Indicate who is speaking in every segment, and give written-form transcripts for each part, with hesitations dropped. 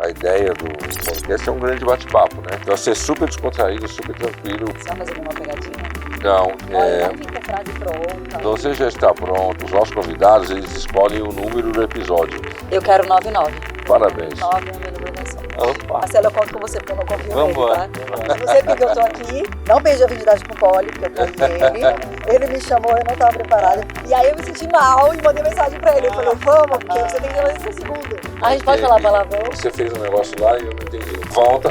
Speaker 1: a ideia do podcast é um grande bate-papo, né? Então, ser super descontraído, super tranquilo.
Speaker 2: Só mais alguma pegadinha?
Speaker 1: Não,
Speaker 2: Olha, não fica a frase pronta.
Speaker 1: Então você já está pronto. Os nossos convidados, eles escolhem o número do episódio.
Speaker 2: Eu quero 99.
Speaker 1: Parabéns.
Speaker 2: 9 é o meu número da sorte.
Speaker 1: Opa.
Speaker 2: Marcelo, eu conto com você porque eu não confio
Speaker 3: Vamos
Speaker 2: nele, tá?
Speaker 3: embora.
Speaker 2: Se você porque eu tô aqui, não perdi a virgindade com o Poli, porque eu conheci ele. Ele me chamou, eu não tava preparada. E aí eu me senti mal e mandei mensagem pra ele. Eu falei, vamos, porque você tem que fazer isso no segundo. A gente pode falar palavrão?
Speaker 1: Você fez um negócio lá e eu não entendi. Volta.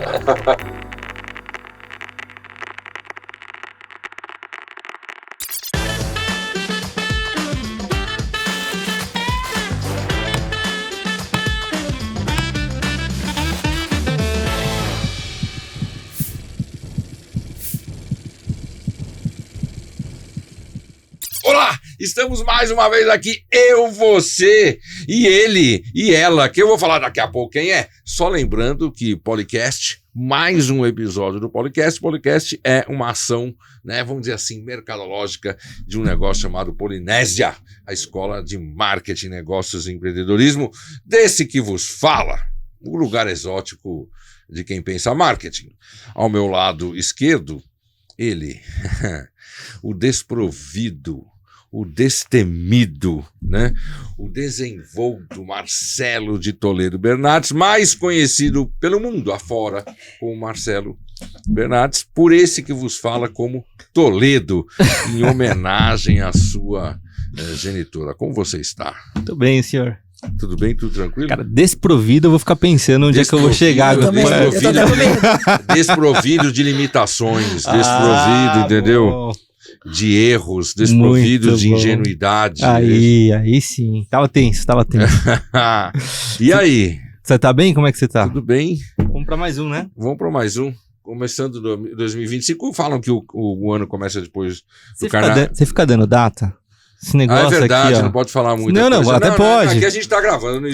Speaker 1: Olá, estamos mais uma vez aqui, eu, você e ele e ela, que eu vou falar daqui a pouco quem é. Só lembrando que Policast, mais um episódio do Policast. Policast é uma ação, né, vamos dizer assim, mercadológica de um negócio chamado Polinésia, a escola de marketing, negócios e empreendedorismo, desse que vos fala, o lugar exótico de quem pensa marketing. Ao meu lado esquerdo, ele, o desprovido, o destemido, né? O desenvolto Marcelo de Toledo Bernardes, mais conhecido pelo mundo afora como Marcelo Bernardes, por esse que vos fala como Toledo, em homenagem à sua genitora. Como você está?
Speaker 3: Muito bem, senhor.
Speaker 1: Tudo bem? Tudo tranquilo?
Speaker 3: Cara, desprovido, eu vou ficar pensando onde é que eu vou chegar.
Speaker 1: Desprovido de limitações, desprovido, entendeu?
Speaker 3: Bom.
Speaker 1: De erros, desprovido
Speaker 3: Muito
Speaker 1: de
Speaker 3: bom.
Speaker 1: ingenuidade.
Speaker 3: Aí sim. Tava tenso.
Speaker 1: E aí?
Speaker 3: Você tá bem? Como é que você tá?
Speaker 1: Tudo bem?
Speaker 3: Vamos pra mais um, né?
Speaker 1: Vamos para mais um. Começando 2025. Falam que o ano começa depois do carnaval.
Speaker 3: Você fica dando data? Esse negócio
Speaker 1: É verdade,
Speaker 3: aqui, ó.
Speaker 1: não pode falar muito.
Speaker 3: Não, até pode.
Speaker 1: Aqui a gente tá gravando, não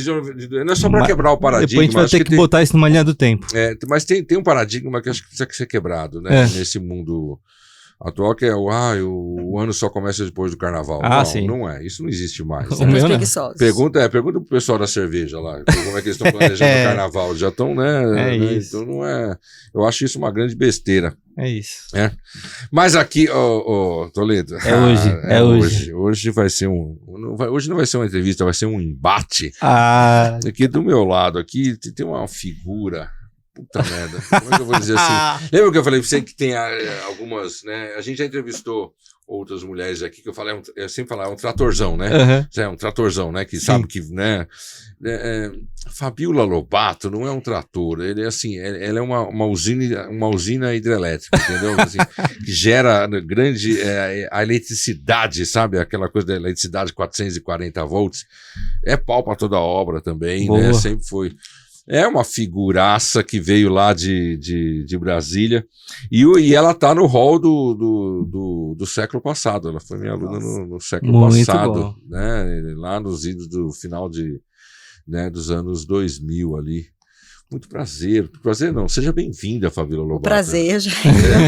Speaker 1: é só para quebrar o paradigma.
Speaker 3: Depois a gente vai ter que botar isso numa linha do tempo.
Speaker 1: Mas tem um paradigma que acho que precisa ser quebrado, né? Nesse mundo atual, que é o ano só começa depois do carnaval. Não,
Speaker 3: sim.
Speaker 1: Não é. Isso não existe mais.
Speaker 3: O meu, né?
Speaker 1: Pergunta pro pessoal da cerveja lá, como é que eles estão planejando o carnaval. Já estão, né?
Speaker 3: Isso.
Speaker 1: Então não é. Eu acho isso uma grande besteira.
Speaker 3: É isso.
Speaker 1: Mas aqui, Toledo.
Speaker 3: É hoje.
Speaker 1: Hoje vai ser hoje não vai ser uma entrevista, vai ser um embate. Aqui do meu lado, aqui tem uma figura. Puta merda, como é que eu vou dizer assim? Lembra que eu falei pra você que tem algumas, né? A gente já entrevistou outras mulheres aqui, que eu sempre falo, é um tratorzão, né? É um tratorzão, né? Que sabe que, né? Fabiola Lobato não é um trator, ele é assim, ela é uma usina hidrelétrica, entendeu? Assim, que gera grande a eletricidade, sabe? Aquela coisa da eletricidade 440 volts. É pau pra toda obra também, né? Sempre foi. É uma figuraça que veio lá de Brasília e ela tá no hall do século passado. Ela foi minha aluna no século passado, né? Lá nos idos do final dos anos 2000 ali. Muito prazer. Prazer não, seja bem-vinda, Fabiola Lobato.
Speaker 2: Prazer, já.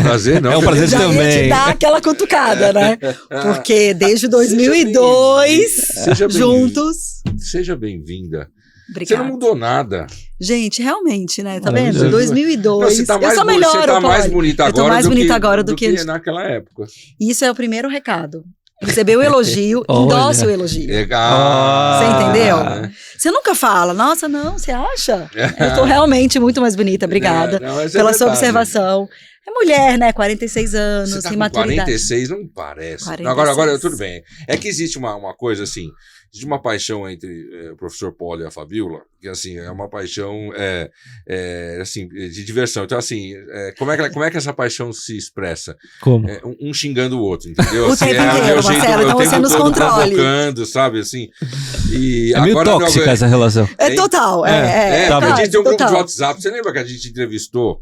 Speaker 1: Prazer não.
Speaker 3: É um prazer
Speaker 2: já
Speaker 3: também.
Speaker 2: ia te dar aquela cutucada, né? Porque desde 2002, juntos.
Speaker 1: Seja bem-vinda.
Speaker 2: Obrigada.
Speaker 1: Você não mudou nada.
Speaker 2: Gente, realmente, né? Tá vendo? 2002.
Speaker 1: Não, você tá mais,
Speaker 2: eu sou melhor,
Speaker 1: você tá mais bonita agora,
Speaker 2: eu tô mais bonita agora do que
Speaker 1: naquela época.
Speaker 2: Isso é o primeiro recado. Recebeu o elogio, endosse o elogio.
Speaker 1: Legal.
Speaker 2: Você entendeu? Você nunca fala, nossa, não, você acha? Eu tô realmente muito mais bonita, obrigada pela sua observação. É mulher, né? 46 anos,
Speaker 1: você tá
Speaker 2: tem
Speaker 1: com
Speaker 2: maturidade.
Speaker 1: 46 não parece.
Speaker 2: 46.
Speaker 1: Agora, tudo bem. É que existe uma coisa assim, existe uma paixão entre o professor Poli e a Fabiola, que assim, é uma paixão assim, de diversão. Então, assim, como é que essa paixão se expressa?
Speaker 3: Como?
Speaker 1: Um xingando o outro, entendeu?
Speaker 2: O
Speaker 1: assim,
Speaker 2: tempo inteiro, Marcelo, então você nos controle.
Speaker 1: Provocando, sabe, assim. E
Speaker 3: é meio
Speaker 1: agora,
Speaker 3: tóxica essa relação.
Speaker 2: É total.
Speaker 1: A gente tem um grupo
Speaker 2: total.
Speaker 1: de WhatsApp. Você lembra que a gente entrevistou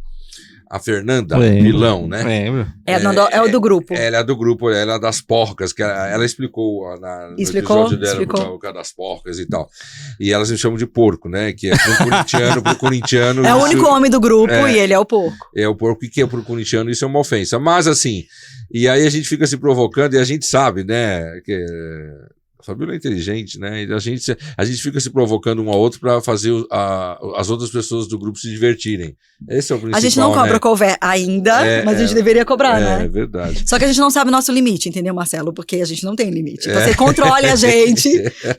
Speaker 1: a Fernanda Milão, né?
Speaker 3: Lembro.
Speaker 2: É o do grupo.
Speaker 1: Ela é do grupo, ela é das porcas, que ela explicou no episódio dela o cara das porcas e tal. E elas me chamam de porco, né? Que é pro corintiano.
Speaker 2: É o único homem do grupo e ele é o porco.
Speaker 1: É o porco, e que é pro corintiano isso é uma ofensa. Mas assim, e aí a gente fica se provocando e a gente sabe, né? Que Fabíola é inteligente, né? E a gente fica se provocando um ao outro para fazer as outras pessoas do grupo se divertirem. Esse é o principal,
Speaker 2: a gente não cobra
Speaker 1: né?
Speaker 2: cover ainda, mas a gente deveria cobrar, né?
Speaker 1: É verdade.
Speaker 2: Só que a gente não sabe o nosso limite, entendeu, Marcelo? Porque a gente não tem limite. Então você controle a gente,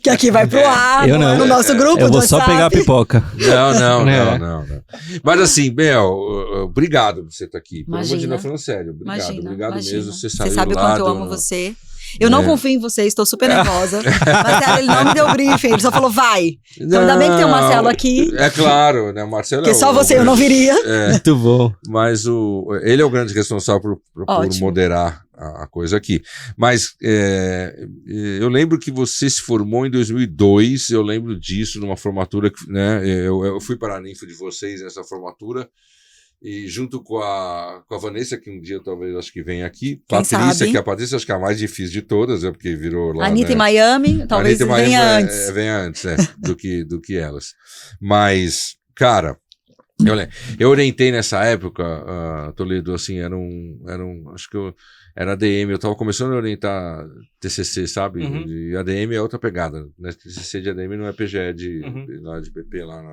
Speaker 2: que aqui vai pro ar, no nosso grupo.
Speaker 3: Eu vou só pegar a pipoca.
Speaker 1: Não. Mas assim, Bel, obrigado por você estar aqui.
Speaker 2: Imagina.
Speaker 1: Falando sério. Obrigado mesmo. Você
Speaker 2: sabe o quanto eu amo você. Eu não confio em você, estou super nervosa. Marcelo, ele não me deu briefing, ele só falou, vai. Então ainda bem que tem o Marcelo aqui.
Speaker 1: É claro, né? O Marcelo
Speaker 2: porque só você eu não viria.
Speaker 3: Muito bom.
Speaker 1: Mas ele é o grande responsável por moderar a coisa aqui. Mas eu lembro que você se formou em 2002, eu lembro disso, numa formatura, né? Eu fui para a ninfa de vocês nessa formatura. E junto com a Vanessa, que um dia talvez acho que venha aqui. Patrícia, que a Patrícia acho que é a mais difícil de todas, porque virou lá.
Speaker 2: Anitta,
Speaker 1: né?
Speaker 2: em Miami, talvez venha antes.
Speaker 1: Venha antes, do que elas. Mas, cara, eu orientei nessa época, Toledo, assim, acho que era ADM, eu estava começando a orientar TCC, sabe? E ADM é outra pegada, né? TCC de ADM não é PGE lá de PP, lá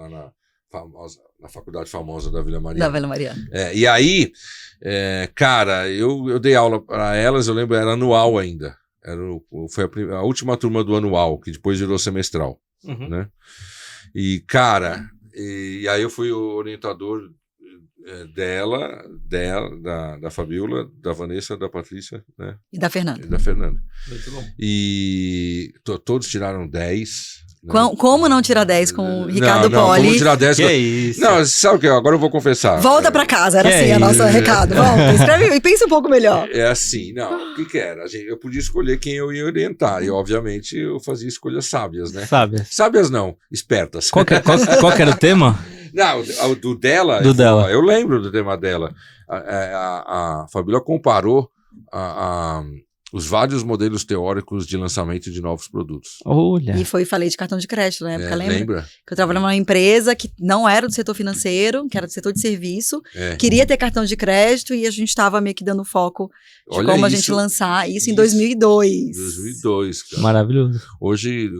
Speaker 1: na faculdade famosa da Vila Mariana.
Speaker 2: Da Vila Mariana.
Speaker 1: E aí, cara, eu dei aula para elas, eu lembro, era anual ainda. Foi a última turma do anual, que depois virou semestral. Né? E, cara, e aí eu fui o orientador da Fabíola, da Vanessa, da Patrícia, né?
Speaker 2: E da Fernanda.
Speaker 1: Muito bom. E todos tiraram 10.
Speaker 2: Como não tirar 10 com o Ricardo Poli?
Speaker 1: Como tirar 10
Speaker 3: que é isso?
Speaker 1: Não, sabe o que? Agora eu vou confessar.
Speaker 2: Volta pra casa, era assim a nossa recado. Volta, escreve e pensa um pouco melhor.
Speaker 1: É assim, não, o que era? Eu podia escolher quem eu ia orientar, e obviamente eu fazia escolhas sábias, né? Sábias não, espertas.
Speaker 3: Qual que era o tema?
Speaker 1: Não, do dela, eu lembro do tema dela. A Fabíola comparou os vários modelos teóricos de lançamento de novos produtos.
Speaker 3: Olha.
Speaker 2: E falei de cartão de crédito na época,
Speaker 1: lembra?
Speaker 2: Que eu trabalhava numa empresa que não era do setor financeiro, que era do setor de serviço, queria ter cartão de crédito e a gente estava meio que dando foco de como a gente lançar isso em 2002.
Speaker 1: 2002, cara.
Speaker 3: Maravilhoso.
Speaker 1: Hoje,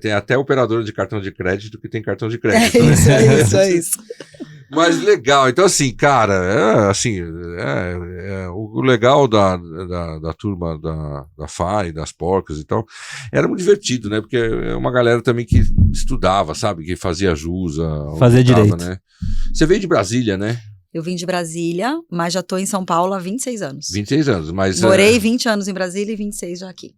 Speaker 1: tem até operadora de cartão de crédito que tem cartão de crédito.
Speaker 2: É isso.
Speaker 1: Mas legal, então assim, cara, o legal da turma da FAI, das porcas e tal, era muito divertido, né? Porque é uma galera também que estudava, sabe? Que fazia jus.
Speaker 3: Fazia direito.
Speaker 1: Né? Você veio de Brasília, né?
Speaker 2: Eu vim de Brasília, mas já estou em São Paulo há 26 anos.
Speaker 1: 26 anos, mas...
Speaker 2: Morei 20 anos em Brasília e 26 já aqui.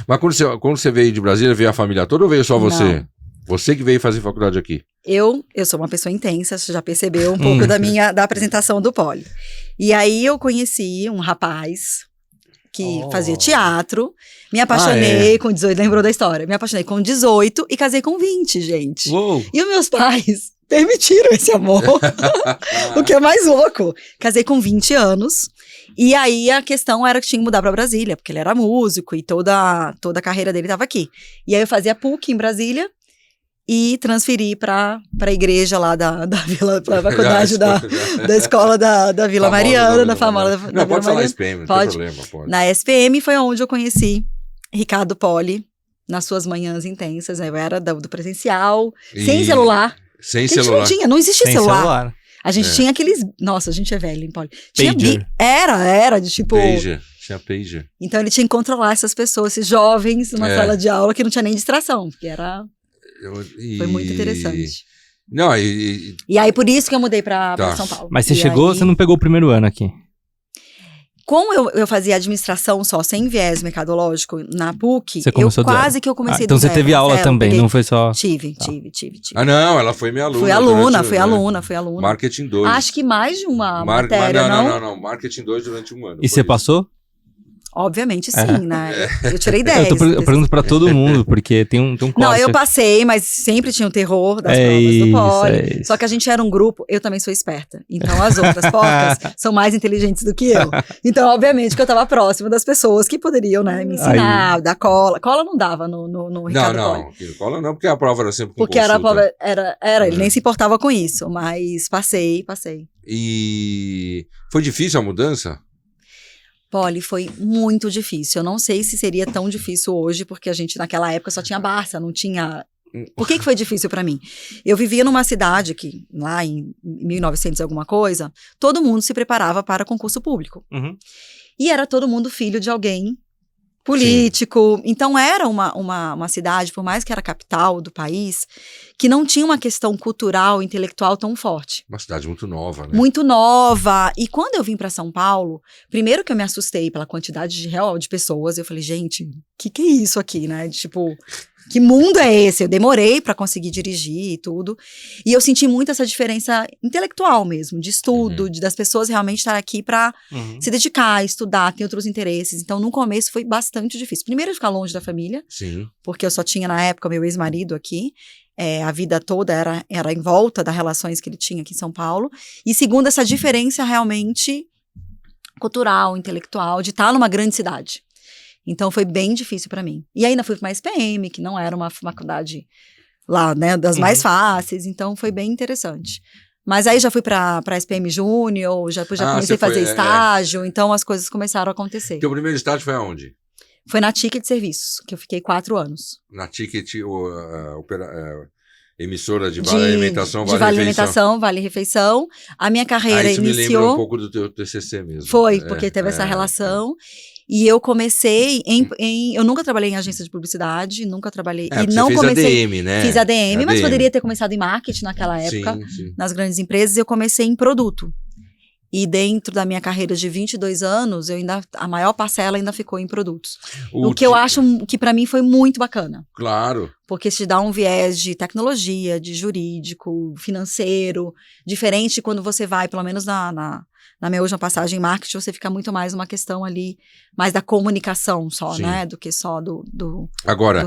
Speaker 1: Mas quando você veio de Brasília, veio a família toda ou veio só você? Não. Você que veio fazer faculdade aqui? Eu
Speaker 2: sou uma pessoa intensa, você já percebeu um pouco da apresentação do Poli. E aí eu conheci um rapaz que fazia teatro, me apaixonei com 18, lembrou da história? Me apaixonei com 18 e casei com 20, gente.
Speaker 3: Uou.
Speaker 2: E os meus pais permitiram esse amor, o que é mais louco. Casei com 20 anos. E aí a questão era que tinha que mudar pra Brasília, porque ele era músico e toda a carreira dele estava aqui. E aí eu fazia PUC em Brasília e transferi pra igreja lá da Vila, pra faculdade da escola da Vila Mariana, da famosa da
Speaker 1: Não, pode falar
Speaker 2: Mariana.
Speaker 1: SPM, não
Speaker 2: pode.
Speaker 1: tem problema, pode.
Speaker 2: Na SPM foi onde eu conheci Ricardo Poli, nas suas manhãs intensas, né? Eu era do presencial, sem celular.
Speaker 1: Sem celular.
Speaker 2: Não existia
Speaker 3: Sem
Speaker 2: celular. A gente tinha aqueles... Nossa, a gente é velho, hein, Poli?
Speaker 3: Pager.
Speaker 2: Era de tipo...
Speaker 1: Pager. Tinha pager.
Speaker 2: Então ele tinha que controlar essas pessoas, esses jovens, numa sala de aula que não tinha nem distração, porque era... Foi muito interessante.
Speaker 1: Não,
Speaker 2: e aí por isso que eu mudei pra São Paulo.
Speaker 3: Mas você não pegou o primeiro ano aqui?
Speaker 2: Como eu fazia administração só, sem viés mercadológico, na PUC,
Speaker 3: eu
Speaker 2: comecei
Speaker 3: então você teve aula também, não foi só...
Speaker 2: Tive.
Speaker 1: Ah, não, ela foi minha aluna.
Speaker 2: Fui aluna.
Speaker 1: Marketing 2.
Speaker 2: Acho que mais de uma matéria,
Speaker 1: não. Marketing 2 durante um ano.
Speaker 3: E você passou?
Speaker 2: Obviamente sim, né? Eu tirei 10.
Speaker 3: Eu pergunto pra todo mundo, porque tem um corte.
Speaker 2: Não, eu passei, mas sempre tinha o terror das provas do Poli. Só que a gente era um grupo, eu também sou esperta. Então as outras porcas são mais inteligentes do que eu. Então, obviamente, que eu tava próxima das pessoas que poderiam, né, me ensinar, dar cola. Cola não dava no Ricardo Poli.
Speaker 1: Cola não, porque a prova era sempre com
Speaker 2: porque
Speaker 1: consulta.
Speaker 2: A prova ele nem se importava com isso, mas passei.
Speaker 1: E foi difícil a mudança?
Speaker 2: Poli, foi muito difícil. Eu não sei se seria tão difícil hoje, porque a gente naquela época só tinha Barça, não tinha... Por que foi difícil pra mim? Eu vivia numa cidade que, lá em 1900 e alguma coisa, todo mundo se preparava para concurso público.
Speaker 3: Uhum.
Speaker 2: E era todo mundo filho de alguém político. Sim. Então era uma cidade, por mais que era a capital do país, que não tinha uma questão cultural, intelectual tão forte.
Speaker 1: Uma cidade muito nova, né?
Speaker 2: Muito nova. E quando eu vim para São Paulo, primeiro que eu me assustei pela quantidade de pessoas, eu falei, gente, o que é isso aqui, né? Tipo, que mundo é esse? Eu demorei para conseguir dirigir e tudo. E eu senti muito essa diferença intelectual mesmo, de estudo, das pessoas realmente estar aqui para se dedicar, estudar, ter outros interesses. Então, no começo foi bastante difícil. Primeiro, ficar longe da família.
Speaker 1: Sim.
Speaker 2: Porque eu só tinha, na época, meu ex-marido aqui. A vida toda era em volta das relações que ele tinha aqui em São Paulo. E segundo, essa diferença realmente cultural, intelectual, de estar numa grande cidade. Então, foi bem difícil para mim. E ainda fui para uma SPM, que não era uma faculdade lá, né, das mais fáceis. Então, foi bem interessante. Mas aí já fui para SPM Júnior, já comecei a fazer estágio. Então, as coisas começaram a acontecer.
Speaker 1: Teu primeiro estágio foi aonde?
Speaker 2: Foi na Ticket Serviços, que eu fiquei 4 anos.
Speaker 1: Na Ticket, emissora de Vale Alimentação,
Speaker 2: Vale Alimentação, Vale Refeição. A minha carreira
Speaker 1: isso
Speaker 2: iniciou...
Speaker 1: me lembra um pouco do teu TCC mesmo.
Speaker 2: Foi, porque teve essa relação. E eu comecei eu nunca trabalhei em agência de publicidade, nunca trabalhei... e não
Speaker 1: você
Speaker 2: comecei,
Speaker 1: fez ADM, né?
Speaker 2: Fiz ADM, mas poderia ter começado em marketing naquela época,
Speaker 1: sim.
Speaker 2: nas grandes empresas. Eu comecei em produto. E dentro da minha carreira de 22 anos, a maior parcela ainda ficou em produtos. O que eu acho que para mim foi muito bacana.
Speaker 1: Claro.
Speaker 2: Porque te dá um viés de tecnologia, de jurídico, financeiro, diferente quando você vai, pelo menos na minha última passagem em marketing, você fica muito mais uma questão ali, mais da comunicação só,
Speaker 1: Sim.
Speaker 2: né? Do que só do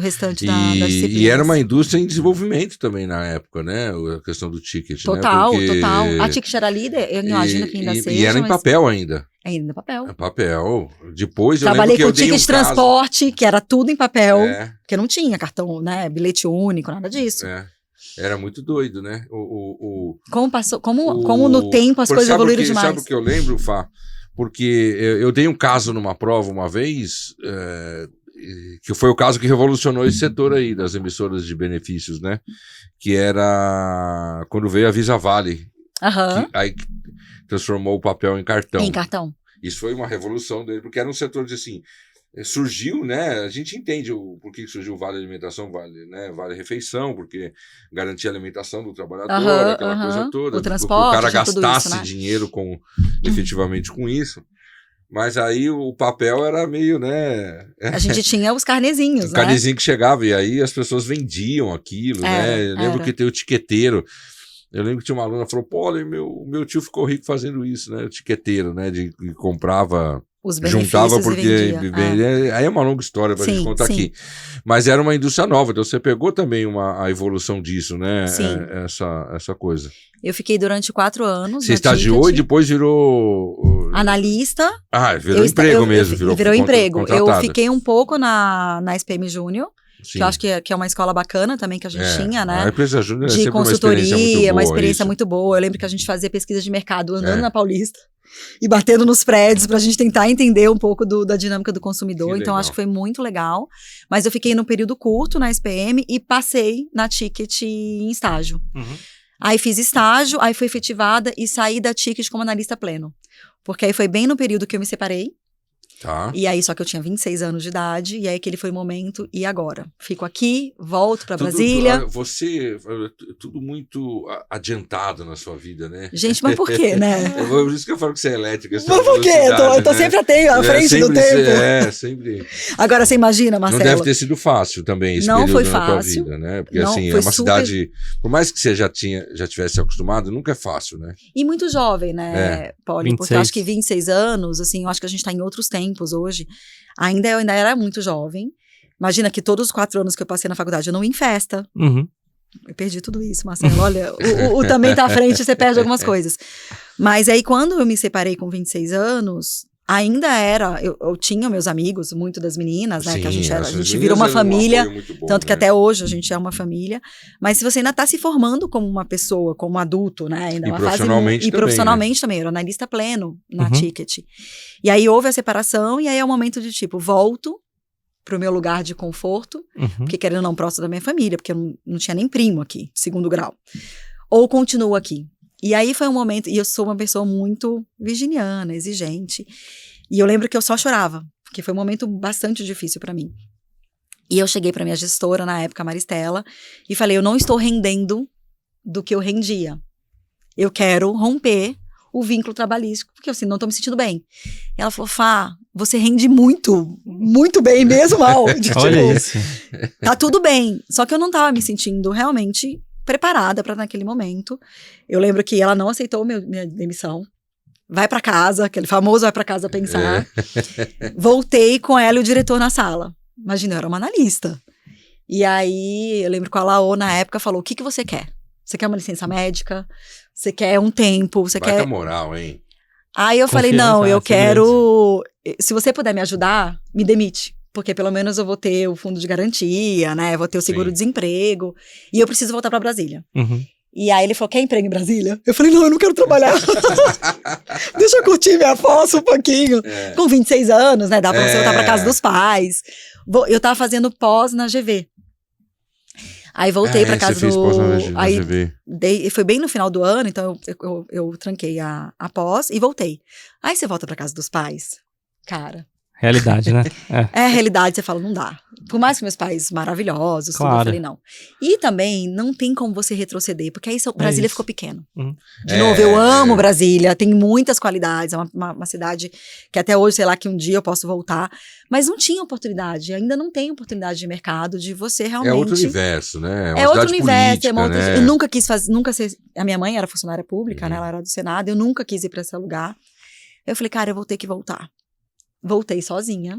Speaker 2: restante da disciplina.
Speaker 1: E era uma indústria em desenvolvimento também na época, né? A questão do ticket,
Speaker 2: total,
Speaker 1: né?
Speaker 2: Total. A Ticket era líder, eu imagino que ainda seja.
Speaker 1: E era em papel ainda.
Speaker 2: Ainda em papel.
Speaker 1: Papel. Depois
Speaker 2: trabalhei
Speaker 1: eu lembro que
Speaker 2: com ticket de transporte, que era tudo em papel, porque não tinha cartão, né? Bilhete único, nada disso.
Speaker 1: Era muito doido, né?
Speaker 2: Como no tempo as coisas evoluíram demais.
Speaker 1: Sabe o que eu lembro, Fá? Porque eu dei um caso numa prova uma vez, que foi o caso que revolucionou esse setor aí, das emissoras de benefícios, né? Que era quando veio a Visa Vale. Que aí transformou o papel em cartão.
Speaker 2: Em cartão.
Speaker 1: Isso foi uma revolução dele, porque era um setor de assim... Surgiu, né? A gente entende por que surgiu o Vale Alimentação, Vale Refeição, porque garantia a alimentação do trabalhador, aquela coisa toda.
Speaker 2: O transporte,
Speaker 1: o cara gastasse
Speaker 2: isso, né?
Speaker 1: dinheiro efetivamente com isso. Mas aí o papel era meio, né?
Speaker 2: A gente tinha os carnezinhos, né?
Speaker 1: O carnezinho que chegava, e aí as pessoas vendiam aquilo, né? Eu lembro que tem o tiqueteiro. Eu lembro que tinha uma aluna que falou, pô, meu tio ficou rico fazendo isso, né? O tiqueteiro, né? De comprava...
Speaker 2: Os benefícios
Speaker 1: juntava porque aí é uma longa história pra gente contar aqui, mas era uma indústria nova, então você pegou também a evolução disso, né? Essa coisa.
Speaker 2: Eu fiquei durante 4 anos.
Speaker 1: Você estagiou e depois virou
Speaker 2: analista.
Speaker 1: Virou emprego mesmo.
Speaker 2: Virou emprego. Eu fiquei um pouco na SPM Júnior. Que eu acho que é uma escola bacana também que a gente tinha, né?
Speaker 1: A empresa Júnior
Speaker 2: de consultoria, uma experiência muito boa. Eu lembro que a gente fazia pesquisa de mercado andando na Paulista e batendo nos prédios pra gente tentar entender um pouco da dinâmica do consumidor. Então, acho que foi muito legal. Mas eu fiquei num período curto na SPM e passei na Ticket em estágio. Aí fiz estágio, aí fui efetivada e saí da Ticket como analista pleno. Porque aí foi bem no período que eu me separei.
Speaker 1: Tá.
Speaker 2: E aí, só que eu tinha 26 anos de idade, e aí aquele foi o momento, e agora? Fico aqui, volto pra Brasília.
Speaker 1: Você, tudo muito adiantado na sua vida, né?
Speaker 2: Gente, mas por quê, né?
Speaker 1: Por isso que eu falo que você é elétrica.
Speaker 2: Mas por quê? Eu tô sempre à frente do tempo.
Speaker 1: Sempre.
Speaker 2: Agora, você imagina, Marcelo?
Speaker 1: Não deve ter sido fácil também esse
Speaker 2: não
Speaker 1: período
Speaker 2: foi
Speaker 1: na
Speaker 2: fácil.
Speaker 1: tua vida, né? Porque assim, é uma cidade, por mais que você já tivesse acostumado, nunca é fácil, né?
Speaker 2: E muito jovem, né, Poli? Porque eu acho que 26 anos, assim, eu acho que a gente tá em outros tempos hoje. Eu ainda era muito jovem. Imagina que todos os 4 anos que eu passei na faculdade, eu não ia em festa. Eu perdi tudo isso, Marcelo. Olha, o também tá à frente, você perde algumas coisas. Mas aí, quando eu me separei com 26 anos, ainda era, eu tinha meus amigos, muito das meninas, né,
Speaker 1: Sim,
Speaker 2: que a gente
Speaker 1: essas
Speaker 2: virou uma
Speaker 1: meninas eram
Speaker 2: família,
Speaker 1: apoio muito bom,
Speaker 2: tanto que
Speaker 1: né?
Speaker 2: até hoje a gente é uma família, mas se você ainda tá se formando como uma pessoa, como um adulto, né, ainda
Speaker 1: E
Speaker 2: é uma fase
Speaker 1: profissionalmente
Speaker 2: e
Speaker 1: também,
Speaker 2: profissionalmente também, eu era analista pleno na
Speaker 3: Uhum.
Speaker 2: Ticket. E aí houve a separação, e aí é o momento de tipo, volto pro meu lugar de conforto,
Speaker 3: Uhum.
Speaker 2: porque querendo ou não, próximo da minha família, porque eu não tinha nem primo aqui, de segundo grau. Ou continuo aqui. E aí foi um momento, e eu sou uma pessoa muito virginiana, exigente, e eu lembro que eu só chorava, porque foi um momento bastante difícil pra mim. E eu cheguei pra minha gestora, na época, Maristela, e falei, eu não estou rendendo do que eu rendia. Eu quero romper o vínculo trabalhístico, porque assim, não tô me sentindo bem. E ela falou, Fá, você rende muito, muito bem, mesmo mal.
Speaker 3: Olha isso.
Speaker 2: Tá tudo bem. Só que eu não tava me sentindo realmente preparada para naquele momento. Eu lembro que ela não aceitou minha demissão. Vai pra casa, aquele famoso vai pra casa pensar. Voltei com ela e o diretor na sala. Imagina, eu era uma analista. E aí, eu lembro que a Laô, na época, falou, o que você quer? Você quer uma licença médica? Você quer um tempo? Você
Speaker 1: Baita
Speaker 2: quer...
Speaker 1: moral, hein?
Speaker 2: Aí eu falei,
Speaker 3: Confiança,
Speaker 2: não, eu
Speaker 3: segurança.
Speaker 2: quero... Se você puder me ajudar, me demite. Porque pelo menos eu vou ter o fundo de garantia, né? Vou ter o seguro-desemprego. E eu preciso voltar pra Brasília.
Speaker 3: Uhum.
Speaker 2: E aí ele falou, quer emprego em Brasília? Eu falei, não, eu não quero trabalhar. Deixa eu curtir minha fossa um pouquinho. Com 26 anos, né? Dá pra você voltar pra casa dos pais. Eu tava fazendo pós na GV. Aí voltei pra casa
Speaker 1: você fez pós na
Speaker 2: aí
Speaker 1: GV.
Speaker 2: foi bem no final do ano, então eu tranquei a pós e voltei. Aí você volta pra casa dos pais. Cara...
Speaker 3: Realidade, né?
Speaker 2: É a realidade, você fala, não dá. Por mais que meus pais maravilhosos, tudo,
Speaker 3: Claro.
Speaker 2: eu falei, não. E também, não tem como você retroceder, porque aí Brasília
Speaker 3: isso.
Speaker 2: ficou pequeno.
Speaker 3: Uhum.
Speaker 2: De novo, eu amo Brasília, tem muitas qualidades, é uma cidade que até hoje, sei lá, que um dia eu posso voltar, mas não tinha oportunidade, ainda não tem oportunidade de mercado de você realmente...
Speaker 1: É outro universo, né?
Speaker 2: É outro universo,
Speaker 1: política,
Speaker 2: é uma outra...
Speaker 1: né?
Speaker 2: Eu nunca quis fazer, nunca ser... A minha mãe era funcionária pública, né, ela era do Senado, eu nunca quis ir pra esse lugar. Eu falei, cara, eu vou ter que voltar. Voltei sozinha.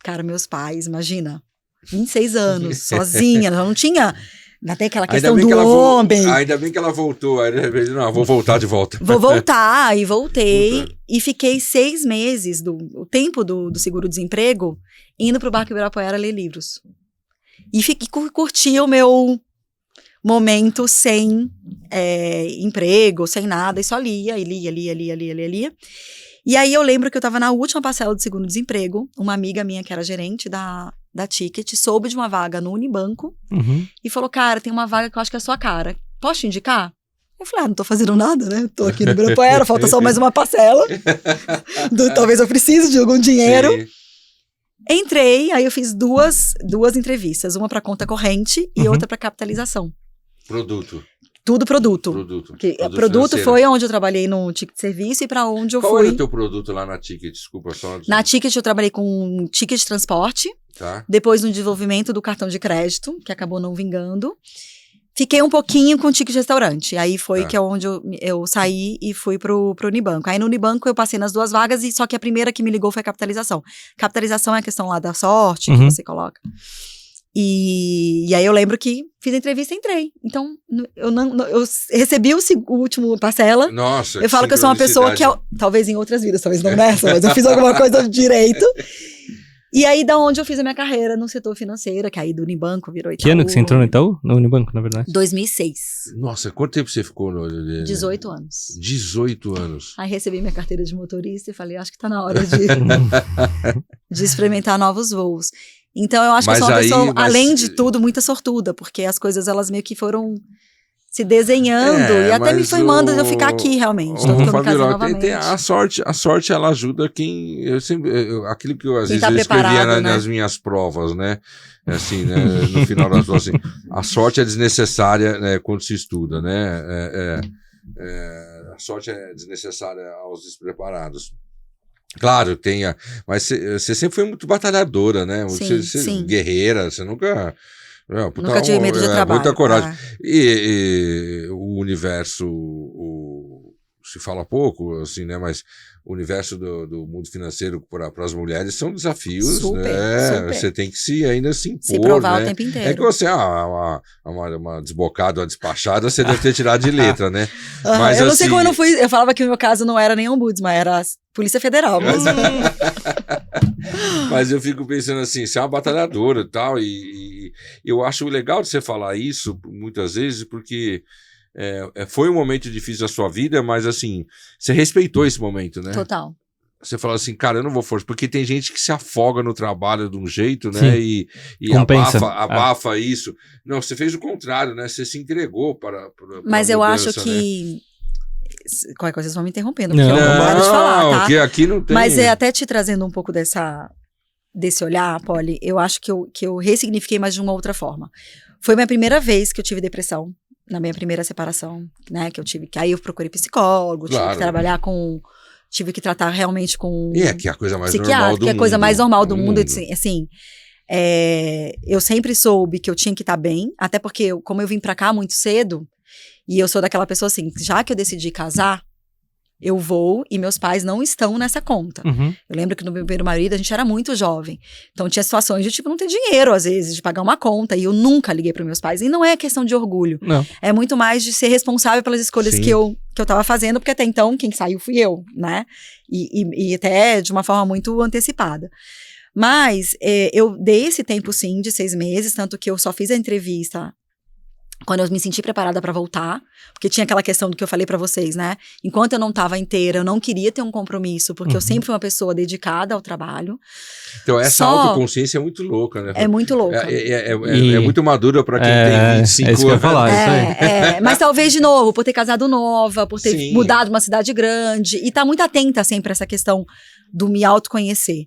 Speaker 2: Cara, meus pais, imagina, 26 anos, sozinha, não tinha, ainda tem aquela questão do homem.
Speaker 1: Ainda bem que ela voltou, aí de repente, não, vou voltar de volta.
Speaker 2: Vou voltar, e voltei, e fiquei 6 meses, o tempo do seguro-desemprego, indo pro Barco Ibirapuera ler livros. E curti o meu momento sem emprego, sem nada, e só lia. E aí eu lembro que eu tava na última parcela do segundo-desemprego, uma amiga minha que era gerente da Ticket, soube de uma vaga no Unibanco, e falou, cara, tem uma vaga que eu acho que é a sua cara, posso te indicar? Eu falei, não tô fazendo nada, né, tô aqui no Ibirapuera, falta só mais uma parcela, talvez eu precise de algum dinheiro. Sim. Entrei, aí eu fiz duas entrevistas, uma para conta corrente e outra para capitalização. Tudo produto. Produto foi onde eu trabalhei no Ticket Serviço e pra onde eu fui.
Speaker 1: Qual era o teu produto lá na Ticket? Desculpa só.
Speaker 2: Na Ticket eu trabalhei com ticket de transporte. Tá. Depois no desenvolvimento do cartão de crédito, que acabou não vingando. Fiquei um pouquinho com ticket de restaurante. Aí foi que é onde eu saí e fui pro Unibanco. Aí no Unibanco eu passei nas 2 vagas, só que a primeira que me ligou foi a capitalização. Capitalização é a questão lá da sorte que você coloca. E aí eu lembro que fiz a entrevista e entrei. Então, eu recebi o último parcela.
Speaker 1: Nossa,
Speaker 2: eu falo que eu sou uma pessoa que, talvez em outras vidas, talvez não nessa, mas eu fiz alguma coisa direito. E aí, da onde eu fiz a minha carreira no setor financeiro, que aí do Unibanco virou Itaú.
Speaker 3: Que ano que você entrou no Itaú? No Unibanco, na verdade?
Speaker 2: 2006.
Speaker 1: Nossa, quanto tempo você ficou?
Speaker 2: 18 anos.
Speaker 1: 18 anos.
Speaker 2: Aí recebi minha carteira de motorista e falei, acho que tá na hora de experimentar novos voos. Então, eu acho que eu sou uma pessoa, além de tudo, muito sortuda, porque as coisas, elas meio que foram se desenhando e até me formando de eu ficar aqui, realmente. Tanto que eu me casei novamente.
Speaker 1: A sorte, ela ajuda quem... aquilo que eu, às vezes, eu escrevia nas minhas provas, né? Assim, né? No final das provas, assim, a sorte é desnecessária, né, quando se estuda, né? A sorte é desnecessária aos despreparados. Claro, mas você sempre foi muito batalhadora, né? Sim. Guerreira, você nunca tive medo de trabalho. Muita coragem. E o universo, se fala pouco, assim, né? Mas o universo do mundo financeiro para as mulheres são desafios,
Speaker 2: super,
Speaker 1: né?
Speaker 2: super.
Speaker 1: Você tem que ainda se impor,
Speaker 2: Se provar
Speaker 1: né?
Speaker 2: o tempo inteiro.
Speaker 1: É que você, uma desbocada, uma despachada, você deve ter tirado de letra, né? Mas,
Speaker 2: eu não sei
Speaker 1: assim,
Speaker 2: como eu não fui. Eu falava que o meu caso não era nem ombudsman, era a Polícia Federal.
Speaker 1: Mas eu fico pensando assim, você é uma batalhadora e tal, e eu acho legal de você falar isso muitas vezes, porque foi um momento difícil da sua vida, mas assim, você respeitou esse momento, né?
Speaker 2: Total.
Speaker 1: Você fala assim, cara, eu não vou forçar, porque tem gente que se afoga no trabalho de um jeito, né?
Speaker 3: Sim.
Speaker 1: E
Speaker 3: Compensa.
Speaker 1: abafa isso. Não, você fez o contrário, né? Você se entregou para
Speaker 2: Mas eu
Speaker 1: mudança,
Speaker 2: acho que...
Speaker 1: Né?
Speaker 2: Qualquer coisa vocês vão me interrompendo, porque
Speaker 3: Não,
Speaker 2: eu não paro de falar, tá?
Speaker 1: Porque aqui não tem...
Speaker 2: Mas até te trazendo um pouco desse olhar, Polly, eu acho que eu ressignifiquei, mas de uma outra forma. Foi minha primeira vez que eu tive depressão, na minha primeira separação, né? Que aí eu procurei psicólogo, tive que trabalhar tive que tratar realmente com...
Speaker 1: E é que é a coisa mais normal do mundo.
Speaker 2: Que é a coisa mais normal do mundo. Assim, eu sempre soube que eu tinha que estar bem, até porque como eu vim pra cá muito cedo, e eu sou daquela pessoa assim, já que eu decidi casar, eu vou e meus pais não estão nessa conta.
Speaker 3: Uhum.
Speaker 2: Eu lembro que no meu primeiro marido a gente era muito jovem. Então tinha situações de tipo não ter dinheiro às vezes, de pagar uma conta. E eu nunca liguei para meus pais. E não é questão de orgulho.
Speaker 3: Não.
Speaker 2: É muito mais de ser responsável pelas escolhas que eu tava fazendo, porque até então quem saiu fui eu, né? E até de uma forma muito antecipada. Mas eu dei esse tempo sim de 6 meses, tanto que eu só fiz a entrevista quando eu me senti preparada para voltar, porque tinha aquela questão do que eu falei para vocês, né? Enquanto eu não estava inteira, eu não queria ter um compromisso, porque eu sempre fui uma pessoa dedicada ao trabalho.
Speaker 1: Então essa autoconsciência é muito louca, né?
Speaker 2: É muito louca.
Speaker 1: É muito madura para quem tem 25
Speaker 3: anos. É isso que eu ia falar, isso aí.
Speaker 2: Mas talvez, de novo, por ter casado nova, por ter mudado uma cidade grande, e tá muito atenta sempre a essa questão do me autoconhecer.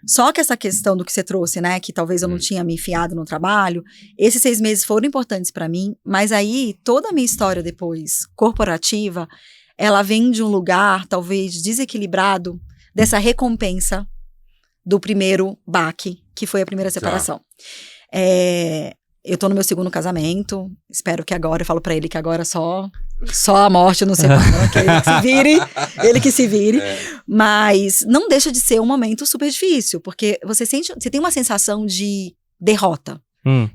Speaker 2: Só que essa questão do que você trouxe, né, que talvez eu não tinha me enfiado no trabalho, esses 6 meses foram importantes para mim, mas aí toda a minha história depois, corporativa, ela vem de um lugar talvez desequilibrado dessa recompensa do primeiro baque, que foi a primeira separação. Eu tô no meu 2º casamento, espero que agora, eu falo pra ele que agora só a morte não separa, que ele que se vire, mas não deixa de ser um momento super difícil, porque você tem uma sensação de derrota.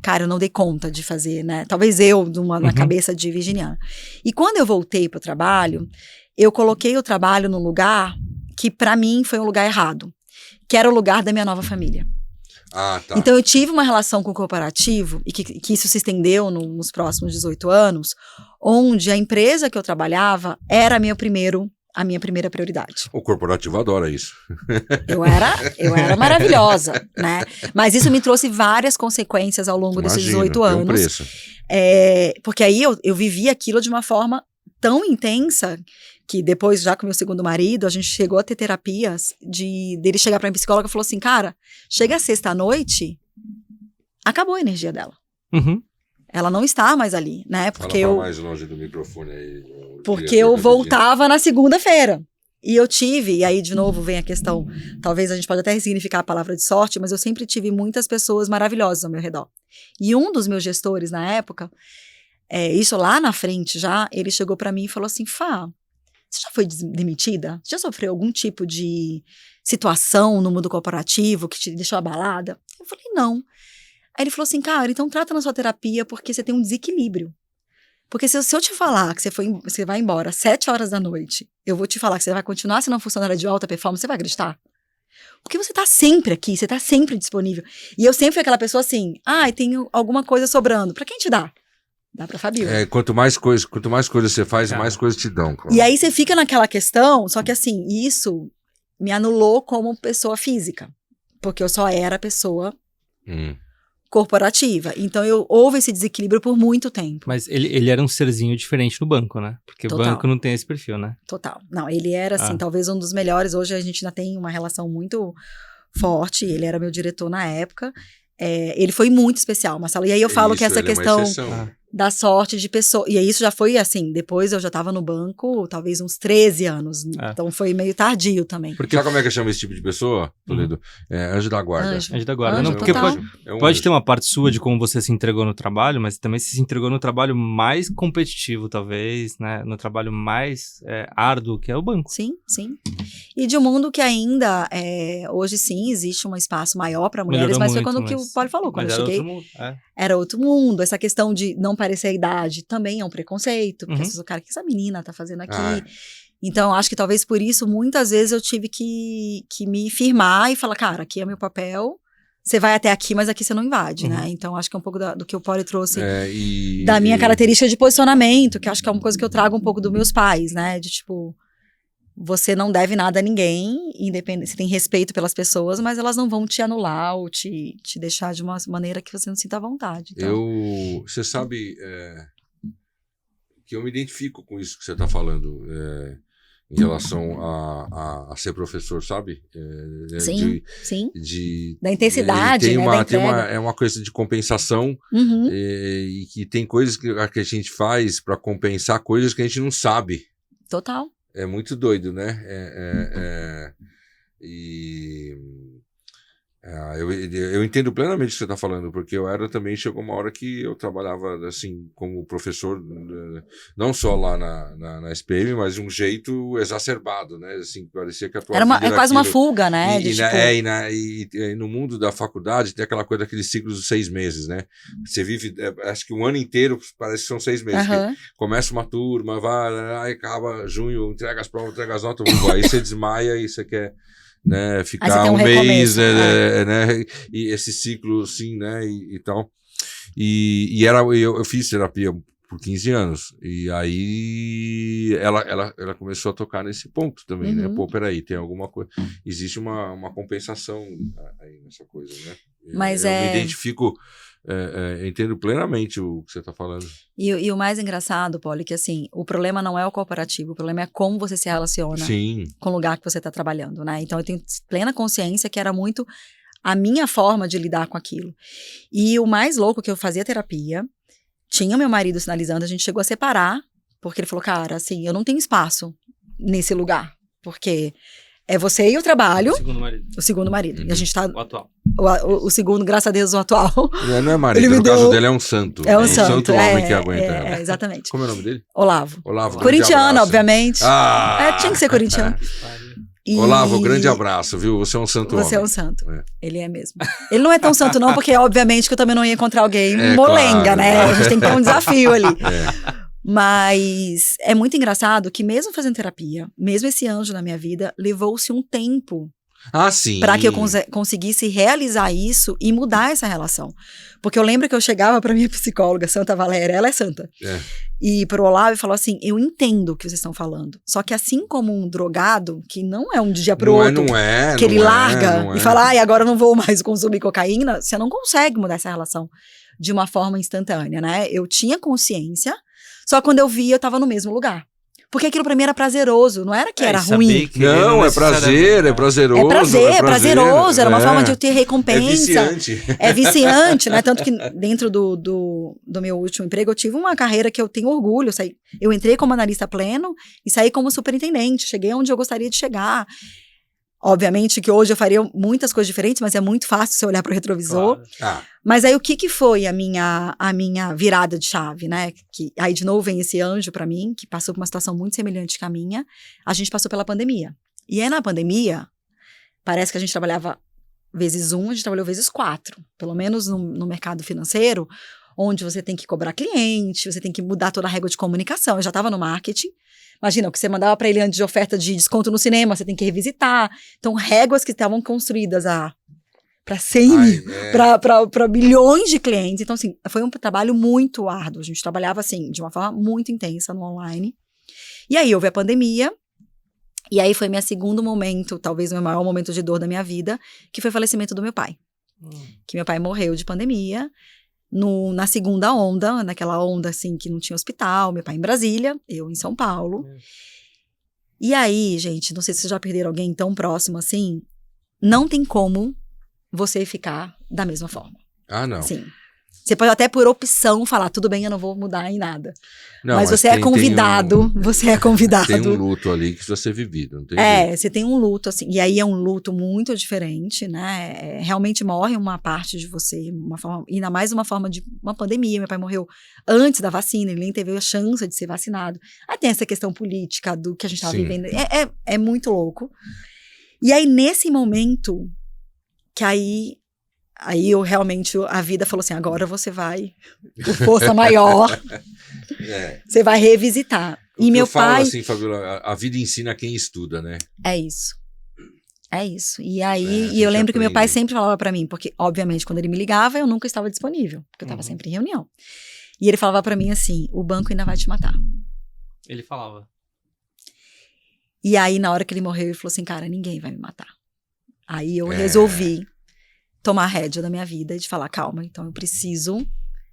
Speaker 2: Cara, eu não dei conta de fazer, né? Talvez na cabeça de virginiana. E quando eu voltei pro trabalho, eu coloquei o trabalho num lugar que pra mim foi um lugar errado, que era o lugar da minha nova família.
Speaker 1: Tá.
Speaker 2: Então eu tive uma relação com o corporativo, e que isso se estendeu nos próximos 18 anos, onde a empresa que eu trabalhava era a minha primeira prioridade.
Speaker 1: O corporativo adora isso.
Speaker 2: Eu era maravilhosa, né? Mas isso me trouxe várias consequências ao longo desses 18 anos.
Speaker 1: Tem um preço.
Speaker 2: Porque aí eu vivi aquilo de uma forma tão intensa que depois, já com meu 2º marido, a gente chegou a ter terapias dele chegar pra minha psicóloga e falou assim, cara, chega a sexta-noite, acabou a energia dela.
Speaker 3: Uhum.
Speaker 2: Ela não está mais ali, né? Porque
Speaker 1: Fala mais longe do microfone aí.
Speaker 2: Porque eu voltava na segunda-feira. E aí de novo vem a questão, talvez a gente pode até ressignificar a palavra de sorte, mas eu sempre tive muitas pessoas maravilhosas ao meu redor. E um dos meus gestores na época, isso lá na frente já, ele chegou pra mim e falou assim, Fá, você já foi demitida? Você já sofreu algum tipo de situação no mundo corporativo que te deixou abalada? Eu falei, não. Aí ele falou assim, cara, então trata na sua terapia porque você tem um desequilíbrio. Porque se eu te falar que você vai embora às 7h da noite, eu vou te falar que você vai continuar sendo uma funcionária de alta performance, você vai acreditar? Porque você tá sempre aqui, você tá sempre disponível. E eu sempre fui aquela pessoa assim, tem alguma coisa sobrando. Pra quem te dá? Dá pra Fabiola.
Speaker 1: Quanto mais coisas você faz, mais coisas te dão. Claro.
Speaker 2: E aí você fica naquela questão, só que assim, isso me anulou como pessoa física. Porque eu só era pessoa corporativa. Então houve esse desequilíbrio por muito tempo.
Speaker 3: Mas ele era um serzinho diferente no banco, né? Porque
Speaker 2: Total.
Speaker 3: O banco não tem esse perfil, né?
Speaker 2: Total. Não, ele era assim, talvez um dos melhores. Hoje a gente ainda tem uma relação muito forte. Ele era meu diretor na época. Ele foi muito especial, Marcelo. E aí eu falo que essa questão... da sorte de pessoa. E isso já foi assim, depois eu já tava no banco, talvez uns 13 anos. Então foi meio tardio também.
Speaker 1: Porque sabe como é que chama esse tipo de pessoa, Toledo? Anjo da guarda.
Speaker 3: Anjo da guarda. Não,
Speaker 2: porque
Speaker 3: pode ter uma parte sua de como você se entregou no trabalho, mas também se entregou no trabalho mais competitivo, talvez, né? No trabalho mais árduo, que é o banco.
Speaker 2: Sim. E de um mundo que ainda, hoje sim, existe um espaço maior para mulheres,
Speaker 3: Melhorou
Speaker 2: mas
Speaker 3: muito,
Speaker 2: foi quando que o Poli falou, quando eu cheguei.
Speaker 3: Outro mundo,
Speaker 2: Era outro mundo. Essa questão de não parecer a idade também é um preconceito, porque as pessoas, cara, o que essa menina tá fazendo aqui? Então, acho que talvez por isso, muitas vezes eu tive que me firmar e falar, cara, aqui é meu papel, você vai até aqui, mas aqui você não invade, né? Então, acho que é um pouco do que o Poli trouxe da minha característica de posicionamento, que acho que é uma coisa que eu trago um pouco dos meus pais, né? De tipo, você não deve nada a ninguém, independente, você tem respeito pelas pessoas, mas elas não vão te anular ou te deixar de uma maneira que você não sinta à vontade. Então.
Speaker 1: Você sabe que eu me identifico com isso que você está falando em relação a ser professor, sabe?
Speaker 2: Sim. Da intensidade,
Speaker 1: É uma coisa de compensação e que tem coisas que a gente faz para compensar coisas que a gente não sabe.
Speaker 2: Total.
Speaker 1: É muito doido, né? Eu entendo plenamente o que você está falando, porque chegou uma hora que eu trabalhava assim como professor, não só lá na SPM, mas de um jeito exacerbado, né? Assim, parecia que a tua vida
Speaker 2: era quase uma fuga, né?
Speaker 1: E no mundo da faculdade tem aquela coisa daqueles ciclos de 6 meses, né? Você vive, acho que um ano inteiro parece que são 6 meses. Começa uma turma, aí acaba junho, entrega as provas, entrega as notas, aí você desmaia e você quer... né, ficar um mês, né, e esse ciclo assim, né, e tal. Eu fiz terapia por 15 anos, e aí ela começou a tocar nesse ponto também, né, pô, peraí, tem alguma coisa, existe uma compensação aí nessa coisa, né.
Speaker 2: Mas
Speaker 1: eu me identifico, entendo plenamente o que você está falando.
Speaker 2: E o mais engraçado, Poli, que assim, o problema não é o corporativo, o problema é como você se relaciona com o lugar que você está trabalhando, né? Então eu tenho plena consciência que era muito a minha forma de lidar com aquilo. E o mais louco que eu fazia terapia, tinha meu marido sinalizando, a gente chegou a separar, porque ele falou, cara, assim, eu não tenho espaço nesse lugar, porque... é você e o trabalho. O segundo marido. E a gente tá...
Speaker 3: O atual.
Speaker 2: O segundo, graças a Deus, o atual.
Speaker 1: Não é marido, no caso dele é um santo.
Speaker 2: É um santo.
Speaker 1: Homem que aguenta ela.
Speaker 2: Exatamente.
Speaker 1: Como é o nome dele?
Speaker 2: Olavo.
Speaker 1: Corintiano,
Speaker 2: obviamente. Tinha que ser corintiano.
Speaker 1: Olavo, grande abraço, viu? Você é um santo homem.
Speaker 2: Você é um santo. Ele é mesmo. Ele não é tão santo não, porque obviamente que eu também não ia encontrar alguém molenga, claro, né? A gente tem que ter um desafio ali. Mas é muito engraçado que mesmo fazendo terapia, mesmo esse anjo na minha vida, levou-se um tempo para que eu conseguisse realizar isso e mudar essa relação. Porque eu lembro que eu chegava para minha psicóloga, Santa Valéria, ela é santa, e pro Olavo e falou assim, eu entendo o que vocês estão falando, só que assim como um drogado, que não é um dia pro outro, que ele larga e fala, agora eu não vou mais consumir cocaína, você não consegue mudar essa relação de uma forma instantânea, né? Eu tinha consciência, só quando eu via, eu tava no mesmo lugar. Porque aquilo pra mim era prazeroso, não era que era ruim.
Speaker 1: Não, é prazer, é prazeroso.
Speaker 2: É prazeroso, era uma forma de eu ter recompensa.
Speaker 1: É viciante.
Speaker 2: É viciante, né? Tanto que dentro do meu último emprego, eu tive uma carreira que eu tenho orgulho. Eu entrei como analista pleno e saí como superintendente. Cheguei onde eu gostaria de chegar. Obviamente que hoje eu faria muitas coisas diferentes, mas é muito fácil você olhar para o retrovisor. Claro. Mas aí o que foi a minha virada de chave, né? Aí de novo vem esse anjo para mim, que passou por uma situação muito semelhante com a minha. A gente passou pela pandemia. E aí na pandemia, parece que a gente trabalhava vezes 1, a gente trabalhou vezes 4. Pelo menos no mercado financeiro, onde você tem que cobrar cliente, você tem que mudar toda a regra de comunicação. Eu já estava no marketing. Imagina, o que você mandava para ele antes de oferta de desconto no cinema, você tem que revisitar. Então, réguas que estavam construídas para 100 mil, para bilhões de clientes. Então, assim, foi um trabalho muito árduo. A gente trabalhava, assim, de uma forma muito intensa no online. E aí, houve a pandemia. E aí, foi meu segundo momento, talvez o meu maior momento de dor da minha vida, que foi o falecimento do meu pai. Que meu pai morreu de pandemia. Na segunda onda, naquela onda assim que não tinha hospital, meu pai em Brasília, eu em São Paulo. E aí, gente, não sei se vocês já perderam alguém tão próximo assim, não tem como você ficar da mesma forma.
Speaker 1: Ah, não.
Speaker 2: Sim. Você pode até por opção falar, tudo bem, eu não vou mudar em nada.
Speaker 1: Não,
Speaker 2: mas você é convidado, você é convidado.
Speaker 1: Tem um luto ali que precisa ser vivido, não tem
Speaker 2: jeito. Você tem um luto, assim, e aí é um luto muito diferente, né? Realmente morre uma parte de você, uma forma, ainda mais uma forma de uma pandemia. Meu pai morreu antes da vacina, ele nem teve a chance de ser vacinado. Aí tem essa questão política do que a gente estava vivendo. É muito louco. E aí, nesse momento, que aí eu realmente, a vida falou assim, agora você vai, por força maior, você vai revisitar. E meu pai...
Speaker 1: falo assim, Fabiola, a vida ensina quem estuda, né?
Speaker 2: É isso. E aí, eu lembro que meu pai sempre falava pra mim, porque, obviamente, quando ele me ligava, eu nunca estava disponível, porque eu estava sempre em reunião. E ele falava pra mim assim, o banco ainda vai te matar.
Speaker 3: Ele falava.
Speaker 2: E aí, na hora que ele morreu, ele falou assim, cara, ninguém vai me matar. Aí eu resolvi tomar a rédea da minha vida e de falar, calma, então eu preciso...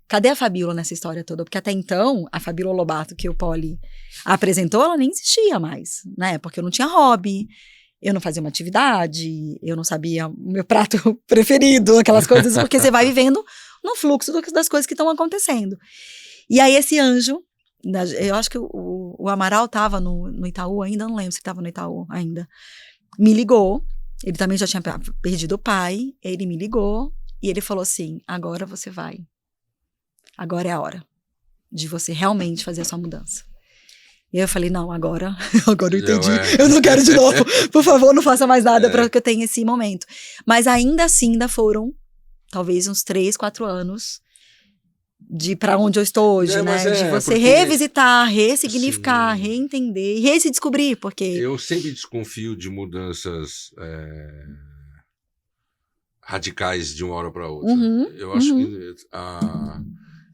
Speaker 2: Cadê a Fabiola nessa história toda? Porque até então, a Fabiola Lobato que o Poli apresentou, ela nem existia mais, né? Porque eu não tinha hobby, eu não fazia uma atividade, eu não sabia o meu prato preferido, aquelas coisas, porque você vai vivendo no fluxo das coisas que estão acontecendo. E aí esse anjo, eu acho que o Amaral estava no Itaú ainda, não lembro se estava no Itaú ainda, me ligou. Ele também já tinha perdido o pai, ele me ligou e ele falou assim, agora você vai. Agora é a hora de você realmente fazer a sua mudança. E aí eu falei, não, agora eu entendi, eu não quero de novo, por favor, não faça mais nada para que eu tenha esse momento. Mas ainda assim, ainda foram talvez uns 3, 4 anos de para onde eu estou hoje, né? De você revisitar, ressignificar, reentender e se descobrir, porque...
Speaker 1: Eu sempre desconfio de mudanças radicais de uma hora para outra. Eu acho que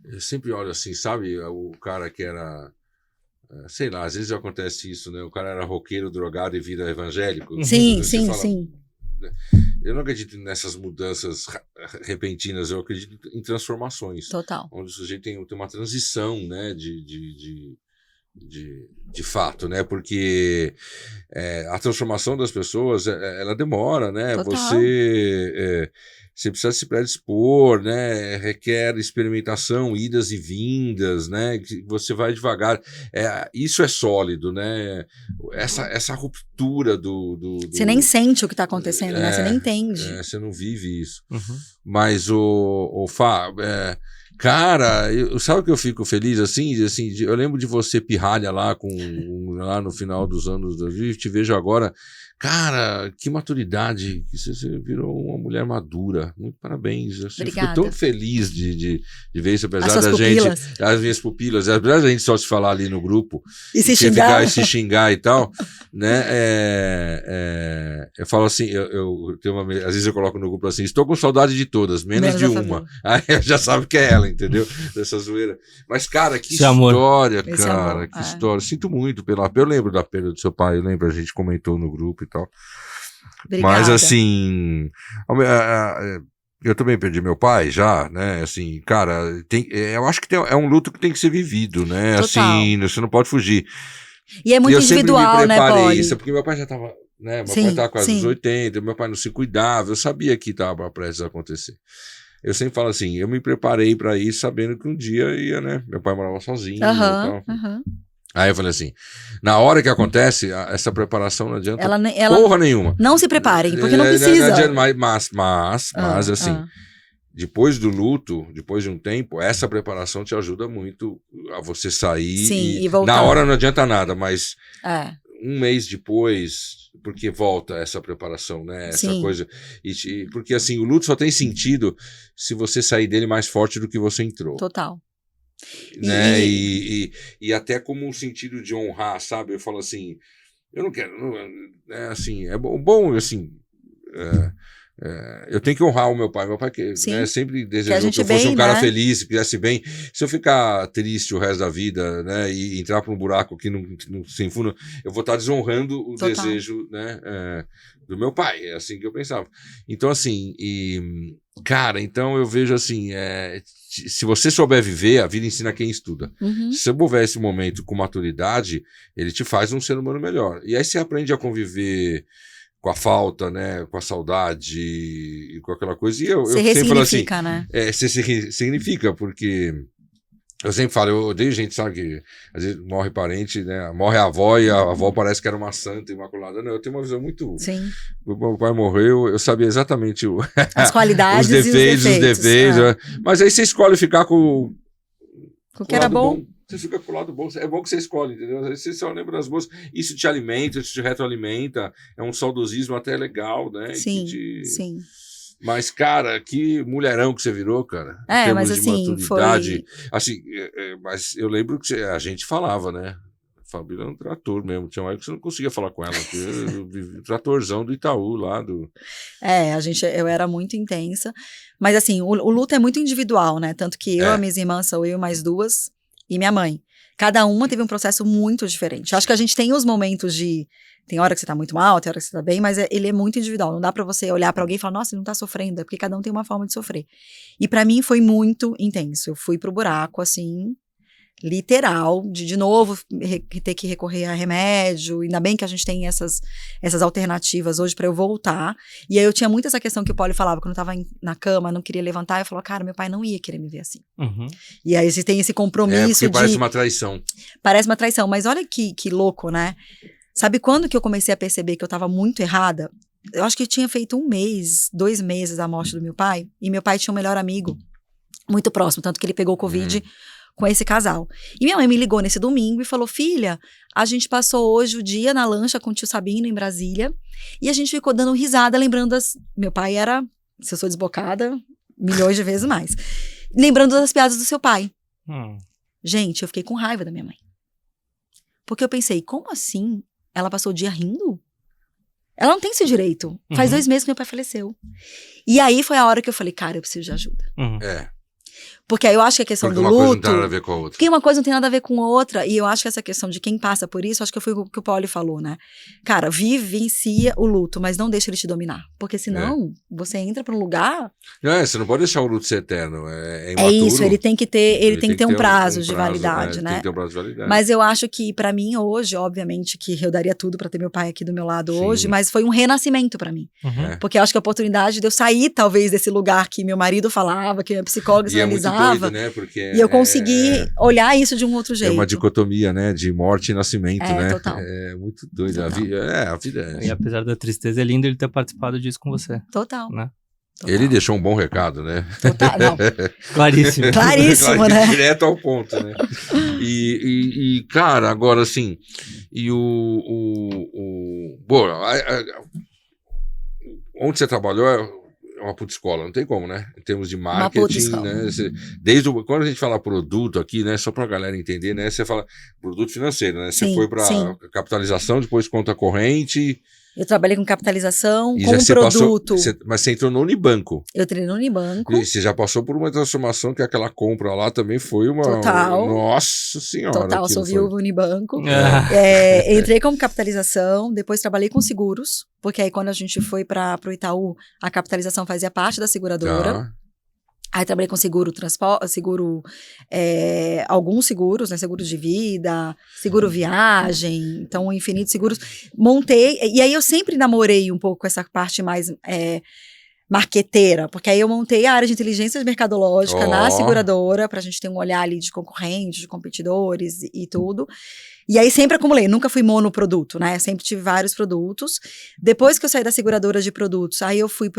Speaker 1: eu sempre olho assim, sabe? O cara que era... sei lá, às vezes acontece isso, né? O cara era roqueiro, drogado e vira evangélico.
Speaker 2: Sim.
Speaker 1: Eu não acredito nessas mudanças repentinas, eu acredito em transformações.
Speaker 2: Total.
Speaker 1: Onde o sujeito tem uma transição, né, de fato, né, porque a transformação das pessoas, ela demora, né,
Speaker 2: Total.
Speaker 1: Você precisa se predispor, né? Requer experimentação, idas e vindas, né? Você vai devagar. Isso é sólido, né? Essa ruptura do...
Speaker 2: Você nem sente o que está acontecendo, né? Você nem entende.
Speaker 1: Você não vive isso. Mas o Fá... cara, sabe o que eu fico feliz assim? Eu lembro de você pirralha lá no final dos anos 2000, te vejo agora. Cara, que maturidade, que você virou uma mulher madura. Muito parabéns. Eu fico tão feliz de ver isso, apesar da gente. As minhas pupilas, apesar da gente só se falar ali no grupo
Speaker 2: e se
Speaker 1: xingar e tal, né? Eu falo assim, eu tenho às vezes eu coloco no grupo assim, estou com saudade de todas, menos de uma. Aí eu já sabe que é ela, entendeu? Dessa zoeira. Mas, cara, que história, cara, que história. Sinto muito eu lembro da perda do seu pai, eu lembro, a gente comentou no grupo e tal.
Speaker 2: Obrigada.
Speaker 1: Mas assim, eu também perdi meu pai já, né? Assim, cara, eu acho que é um luto que tem que ser vivido, né?
Speaker 2: Total.
Speaker 1: Assim, você não pode fugir.
Speaker 2: E é muito individual, né, Poli?
Speaker 1: Isso, porque meu pai já estava, né? Meu pai estava quase nos 80, meu pai não se cuidava, eu sabia que estava prestes a acontecer. Eu sempre falo assim, eu me preparei para isso sabendo que um dia ia, né? Meu pai morava sozinho e tal. Aí eu falei assim, na hora que acontece, essa preparação não adianta porra nenhuma.
Speaker 2: Não se preparem, porque não precisa.
Speaker 1: Não adianta, mas assim, depois do luto, depois de um tempo, essa preparação te ajuda muito a você sair
Speaker 2: e voltar.
Speaker 1: Na hora não adianta nada, mas um mês depois, porque volta essa preparação, né? Essa coisa. Porque assim, o luto só tem sentido se você sair dele mais forte do que você entrou.
Speaker 2: Total.
Speaker 1: Né? E até como um sentido de honrar, sabe? Eu falo assim, eu não quero, assim, é bom assim, eu tenho que honrar o meu pai que né, sempre desejou que eu fosse um cara feliz, que quisesse bem. Se eu ficar triste o resto da vida, né, e entrar para um buraco que não sem fundo, eu vou estar desonrando o desejo, né, do meu pai. É assim que eu pensava. Então assim, cara, então eu vejo assim, se você souber viver, a vida ensina quem estuda. Se você houver esse momento com maturidade, ele te faz um ser humano melhor. E aí você aprende a conviver com a falta, né? Com a saudade e com aquela coisa. E eu
Speaker 2: Você
Speaker 1: sempre falo assim,
Speaker 2: ressignifica, né?
Speaker 1: você se significa, porque eu sempre falo, eu odeio gente, sabe, que às vezes morre parente, né? Morre a avó e a avó parece que era uma santa imaculada. Não, eu tenho uma visão muito...
Speaker 2: Sim.
Speaker 1: Meu pai morreu, eu sabia exatamente
Speaker 2: As qualidades
Speaker 1: os defeitos,
Speaker 2: e os defeitos.
Speaker 1: né? Mas aí você escolhe ficar com
Speaker 2: O que era bom.
Speaker 1: Você fica com o lado bom. É bom que você escolhe, entendeu? Aí você só lembra das boas. Isso te alimenta, isso te retroalimenta. É um saudosismo até legal, né?
Speaker 2: Sim, sim.
Speaker 1: Mas, cara, que mulherão que você virou, cara.
Speaker 2: É,
Speaker 1: em termos
Speaker 2: mas
Speaker 1: de
Speaker 2: assim,
Speaker 1: maturidade. Assim, mas eu lembro que a gente falava, né? Fabíola era um trator mesmo. Tinha uma época que você não conseguia falar com ela. Tratorzão do Itaú lá.
Speaker 2: Eu era muito intensa. Mas assim, o luto é muito individual, né? Tanto que eu, a minhas irmãs, sou eu mais duas e minha mãe. Cada uma teve um processo muito diferente. Acho que a gente tem os momentos de... Tem hora que você tá muito mal, tem hora que você tá bem, mas ele é muito individual. Não dá pra você olhar pra alguém e falar, nossa, ele não tá sofrendo. É porque cada um tem uma forma de sofrer. E pra mim foi muito intenso. Eu fui pro buraco, assim... literal, de novo ter que recorrer a remédio, ainda bem que a gente tem essas alternativas hoje pra eu voltar, e aí eu tinha muito essa questão que o Poli falava, quando eu tava na cama, não queria levantar, eu falava, cara, meu pai não ia querer me ver assim. E aí você tem esse compromisso
Speaker 1: parece uma traição.
Speaker 2: Parece uma traição, mas olha que louco, né? Sabe quando que eu comecei a perceber que eu tava muito errada? Eu acho que eu tinha feito 1 mês, 2 meses da morte do meu pai, e meu pai tinha um melhor amigo, muito próximo, tanto que ele pegou Covid com esse casal. E minha mãe me ligou nesse domingo e falou, filha, a gente passou hoje o dia na lancha com o tio Sabino em Brasília, e a gente ficou dando risada, lembrando meu pai era, se eu sou desbocada, milhões de vezes mais, lembrando das piadas do seu pai. Gente, eu fiquei com raiva da minha mãe. Porque eu pensei, como assim? Ela passou o dia rindo? Ela não tem esse direito. Faz 2 meses que meu pai faleceu. E aí foi a hora que eu falei, cara, eu preciso de ajuda. Porque aí eu acho que a questão do luto...
Speaker 1: Porque uma coisa não tem nada a ver com a outra.
Speaker 2: Porque uma coisa não tem nada a ver com outra. E eu acho que essa questão de quem passa por isso, acho que foi o que o Poli falou, né? Cara, vivencia o luto, mas não deixa ele te dominar. Porque senão, você entra pra um lugar...
Speaker 1: Você não pode deixar o luto ser eterno. É imaturo.
Speaker 2: É isso, ele tem que ter um prazo de validade, né?
Speaker 1: Tem que ter um prazo de validade.
Speaker 2: Mas eu acho que pra mim hoje, obviamente que eu daria tudo pra ter meu pai aqui do meu lado hoje, mas foi um renascimento pra mim. Porque eu acho que a oportunidade de eu sair talvez desse lugar que meu marido falava, que a minha psicóloga sinalizava.
Speaker 1: Doido, né? Porque
Speaker 2: e eu consegui olhar isso de um outro jeito.
Speaker 1: É uma dicotomia, né? De morte e nascimento, né?
Speaker 2: Total.
Speaker 1: É muito doido. A vida é...
Speaker 3: E apesar da tristeza, é lindo ele ter participado disso com você.
Speaker 2: Total.
Speaker 3: Né?
Speaker 1: Ele deixou um bom recado, né?
Speaker 2: Total, não.
Speaker 3: Claríssimo.
Speaker 2: Claríssimo, né?
Speaker 1: Direto ao ponto, né? Cara, agora assim... Bom, onde você trabalhou... É uma puta escola, não tem como, né? Em termos de marketing, né? Quando a gente fala produto aqui, né? Só pra galera entender, né? Você fala produto financeiro, né? Você foi pra capitalização, depois conta corrente.
Speaker 2: Eu trabalhei com capitalização, com produto.
Speaker 1: Mas você entrou no Unibanco.
Speaker 2: Eu entrei no Unibanco.
Speaker 1: E você já passou por uma transformação que aquela compra lá também foi uma...
Speaker 2: Total.
Speaker 1: Nossa Senhora.
Speaker 2: Total, sou viúva Unibanco. Entrei como capitalização, depois trabalhei com seguros, porque aí quando a gente foi para o Itaú, a capitalização fazia parte da seguradora. Aí trabalhei com alguns seguros, né? Seguro de vida, seguro viagem, então infinitos seguros. Montei, e aí eu sempre namorei um pouco essa parte mais marqueteira, porque aí eu montei a área de inteligência mercadológica na seguradora, pra gente ter um olhar ali de concorrentes, de competidores e tudo. E aí sempre acumulei, nunca fui monoproduto, né? Sempre tive vários produtos. Depois que eu saí da seguradora de produtos, aí eu fui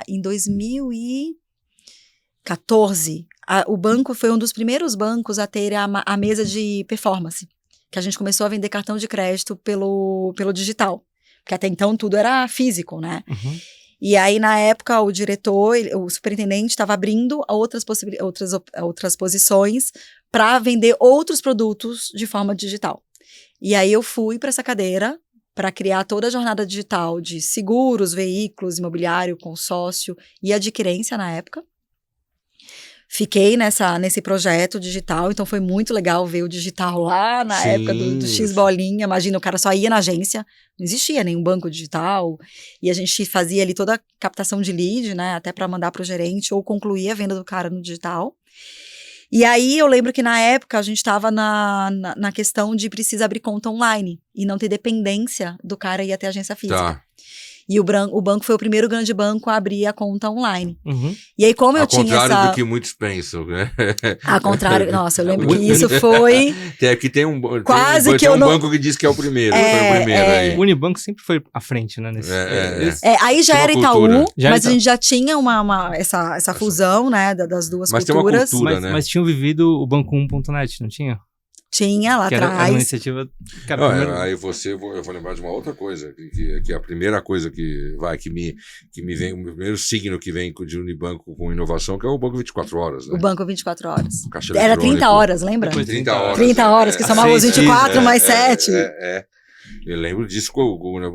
Speaker 2: em 2014, o banco foi um dos primeiros bancos a ter a mesa de performance, que a gente começou a vender cartão de crédito pelo digital, porque até então tudo era físico, né? E aí, na época, o diretor, o superintendente estava abrindo outras posições para vender outros produtos de forma digital. E aí eu fui para essa cadeira para criar toda a jornada digital de seguros, veículos, imobiliário, consórcio e adquirência na época. Fiquei nesse projeto digital, então foi muito legal ver o digital lá na época do X-Bolinha. Imagina, o cara só ia na agência, não existia nenhum banco digital, e a gente fazia ali toda a captação de lead, né, até para mandar para o gerente ou concluir a venda do cara no digital. E aí eu lembro que na época a gente estava na questão de precisa abrir conta online e não ter dependência do cara ir até a agência física.
Speaker 1: Tá.
Speaker 2: E o banco foi o primeiro grande banco a abrir a conta online. E aí como eu tinha essa...
Speaker 1: Ao contrário do que muitos pensam, né?
Speaker 2: Ao contrário, nossa, eu lembro que isso foi...
Speaker 1: Aqui tem um
Speaker 2: quase
Speaker 1: tem um banco que diz que é o primeiro, foi o primeiro aí.
Speaker 3: O Unibanco sempre foi à frente, né?
Speaker 2: Aí já era Itaú, mas a gente já tinha essa fusão, né, das duas
Speaker 1: culturas.
Speaker 2: Tem uma
Speaker 1: cultura, né?
Speaker 3: Mas tinham vivido o Banco 1.net, não tinha?
Speaker 2: Tinha lá atrás.
Speaker 3: Era uma iniciativa...
Speaker 1: Aí eu vou lembrar de uma outra coisa, que a primeira coisa que me vem, o primeiro signo que vem de Unibanco com inovação, que é o Banco 24 horas, né?
Speaker 2: O Banco 24 horas.
Speaker 1: Caixa
Speaker 2: era 30 horas, lembra?
Speaker 1: 30 horas.
Speaker 2: 30 horas, que somava os 24 mais 7.
Speaker 1: Eu lembro disso,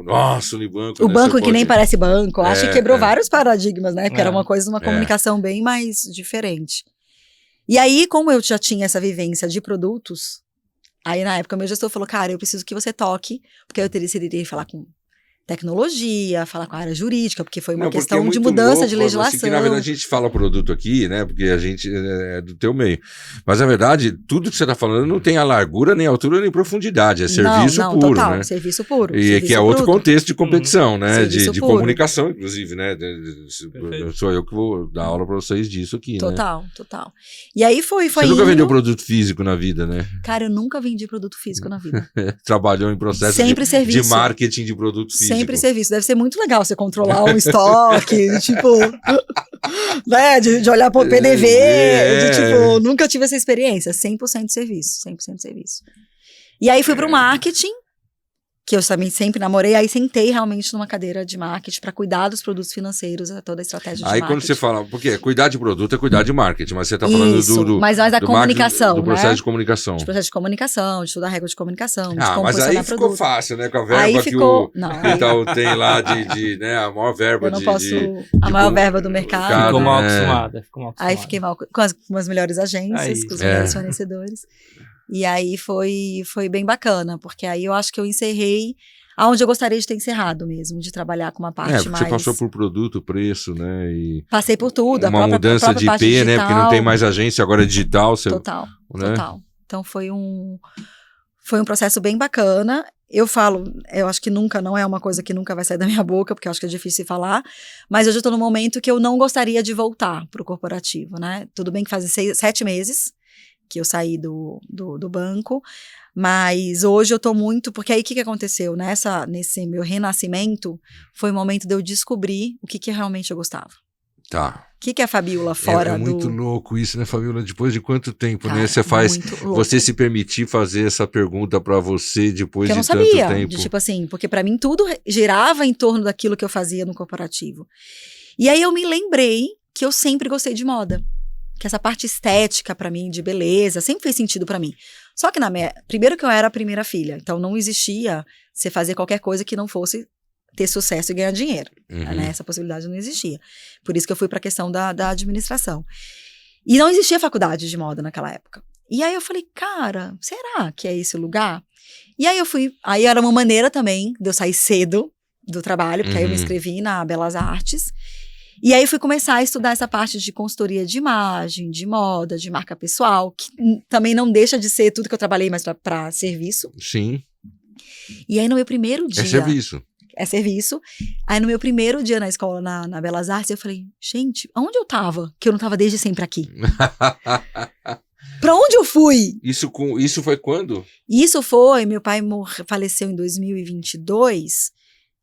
Speaker 1: nossa, o Unibanco.
Speaker 2: O banco que nem parece banco, acho que quebrou vários paradigmas, né? Porque era uma coisa, uma comunicação bem mais diferente. E aí, como eu já tinha essa vivência de produtos, aí na época meu gestor falou, cara, eu preciso que você toque, porque eu teria que falar com tecnologia, falar com a área jurídica, porque foi uma questão de mudança louco, de legislação.
Speaker 1: Assim, que, na verdade, a gente fala produto aqui, né, porque a gente é do teu meio. Mas, na verdade, tudo que você está falando não tem a largura, nem a altura, nem profundidade. É serviço puro,
Speaker 2: total,
Speaker 1: né?
Speaker 2: Serviço puro.
Speaker 1: E
Speaker 2: serviço
Speaker 1: que é outro contexto de competição, né? De comunicação, inclusive, né? Sou eu que vou dar aula para vocês disso aqui,
Speaker 2: total, né? Total. E aí foi
Speaker 1: Você nunca vendeu produto físico na vida, né?
Speaker 2: Cara, eu nunca vendi produto físico na vida.
Speaker 1: Trabalhou em processo de marketing de produto físico.
Speaker 2: Sempre serviço. Deve ser muito legal você controlar um estoque, tipo, né, de olhar para o PDV, tipo, nunca tive essa experiência. 100% de serviço, 100% de serviço. E aí fui para o marketing, que eu também sempre namorei, aí sentei realmente numa cadeira de marketing para cuidar dos produtos financeiros, toda a estratégia de marketing.
Speaker 1: Aí quando você fala, porque cuidar de produto é cuidar de marketing, mas você está falando
Speaker 2: mas da comunicação,
Speaker 1: do processo de comunicação.
Speaker 2: De processo de comunicação, de toda a regra de comunicação, de
Speaker 1: como
Speaker 2: mas
Speaker 1: aí ficou
Speaker 2: produto.
Speaker 1: fácil, né, com a verba que o Itaú tem lá né, a maior verba
Speaker 2: a maior verba do mercado.
Speaker 3: Ficou mal acostumada.
Speaker 2: Aí fiquei mal com as melhores agências, com os melhores fornecedores. E aí foi bem bacana, porque aí eu acho que eu encerrei aonde eu gostaria de ter encerrado mesmo, de trabalhar com uma parte mais...
Speaker 1: Você passou por produto, preço, né?
Speaker 2: Passei por tudo.
Speaker 1: Uma mudança de IP, digital, né? Porque não tem mais agência, agora é digital.
Speaker 2: Total. Então foi um processo bem bacana. Eu acho que não é uma coisa que nunca vai sair da minha boca, porque eu acho que é difícil falar, mas eu já estou num momento que eu não gostaria de voltar para o corporativo, né? Tudo bem que faz 7 meses que eu saí do banco, mas hoje eu tô muito, porque aí o que aconteceu? Nesse meu renascimento, foi o momento de eu descobrir o que realmente eu gostava.
Speaker 1: Tá.
Speaker 2: O que é a Fabiola fora
Speaker 1: É muito louco isso, né, Fabiola? Depois de quanto tempo, né? Você se permitir fazer essa pergunta pra você depois de tanto tempo. Eu não sabia,
Speaker 2: tipo assim, porque pra mim tudo girava em torno daquilo que eu fazia no corporativo. E aí eu me lembrei que eu sempre gostei de moda. Que essa parte estética pra mim, de beleza, sempre fez sentido pra mim. Só que primeiro que eu era a primeira filha, então não existia você fazer qualquer coisa que não fosse ter sucesso e ganhar dinheiro. Né? Essa possibilidade não existia. Por isso que eu fui pra questão da administração. E não existia faculdade de moda naquela época. E aí eu falei, cara, será que é esse o lugar? E aí aí era uma maneira também de eu sair cedo do trabalho, porque aí eu me inscrevi na Belas Artes. E aí fui começar a estudar essa parte de consultoria de imagem, de moda, de marca pessoal, que também não deixa de ser tudo que eu trabalhei, mas para serviço.
Speaker 1: Sim.
Speaker 2: E aí no meu primeiro dia...
Speaker 1: É
Speaker 2: serviço. Aí no meu primeiro dia na escola, na Belas Artes, eu falei, gente, onde eu tava? Que eu não tava desde sempre aqui. Pra onde eu fui?
Speaker 1: Isso foi quando?
Speaker 2: Isso foi, meu pai faleceu em 2022...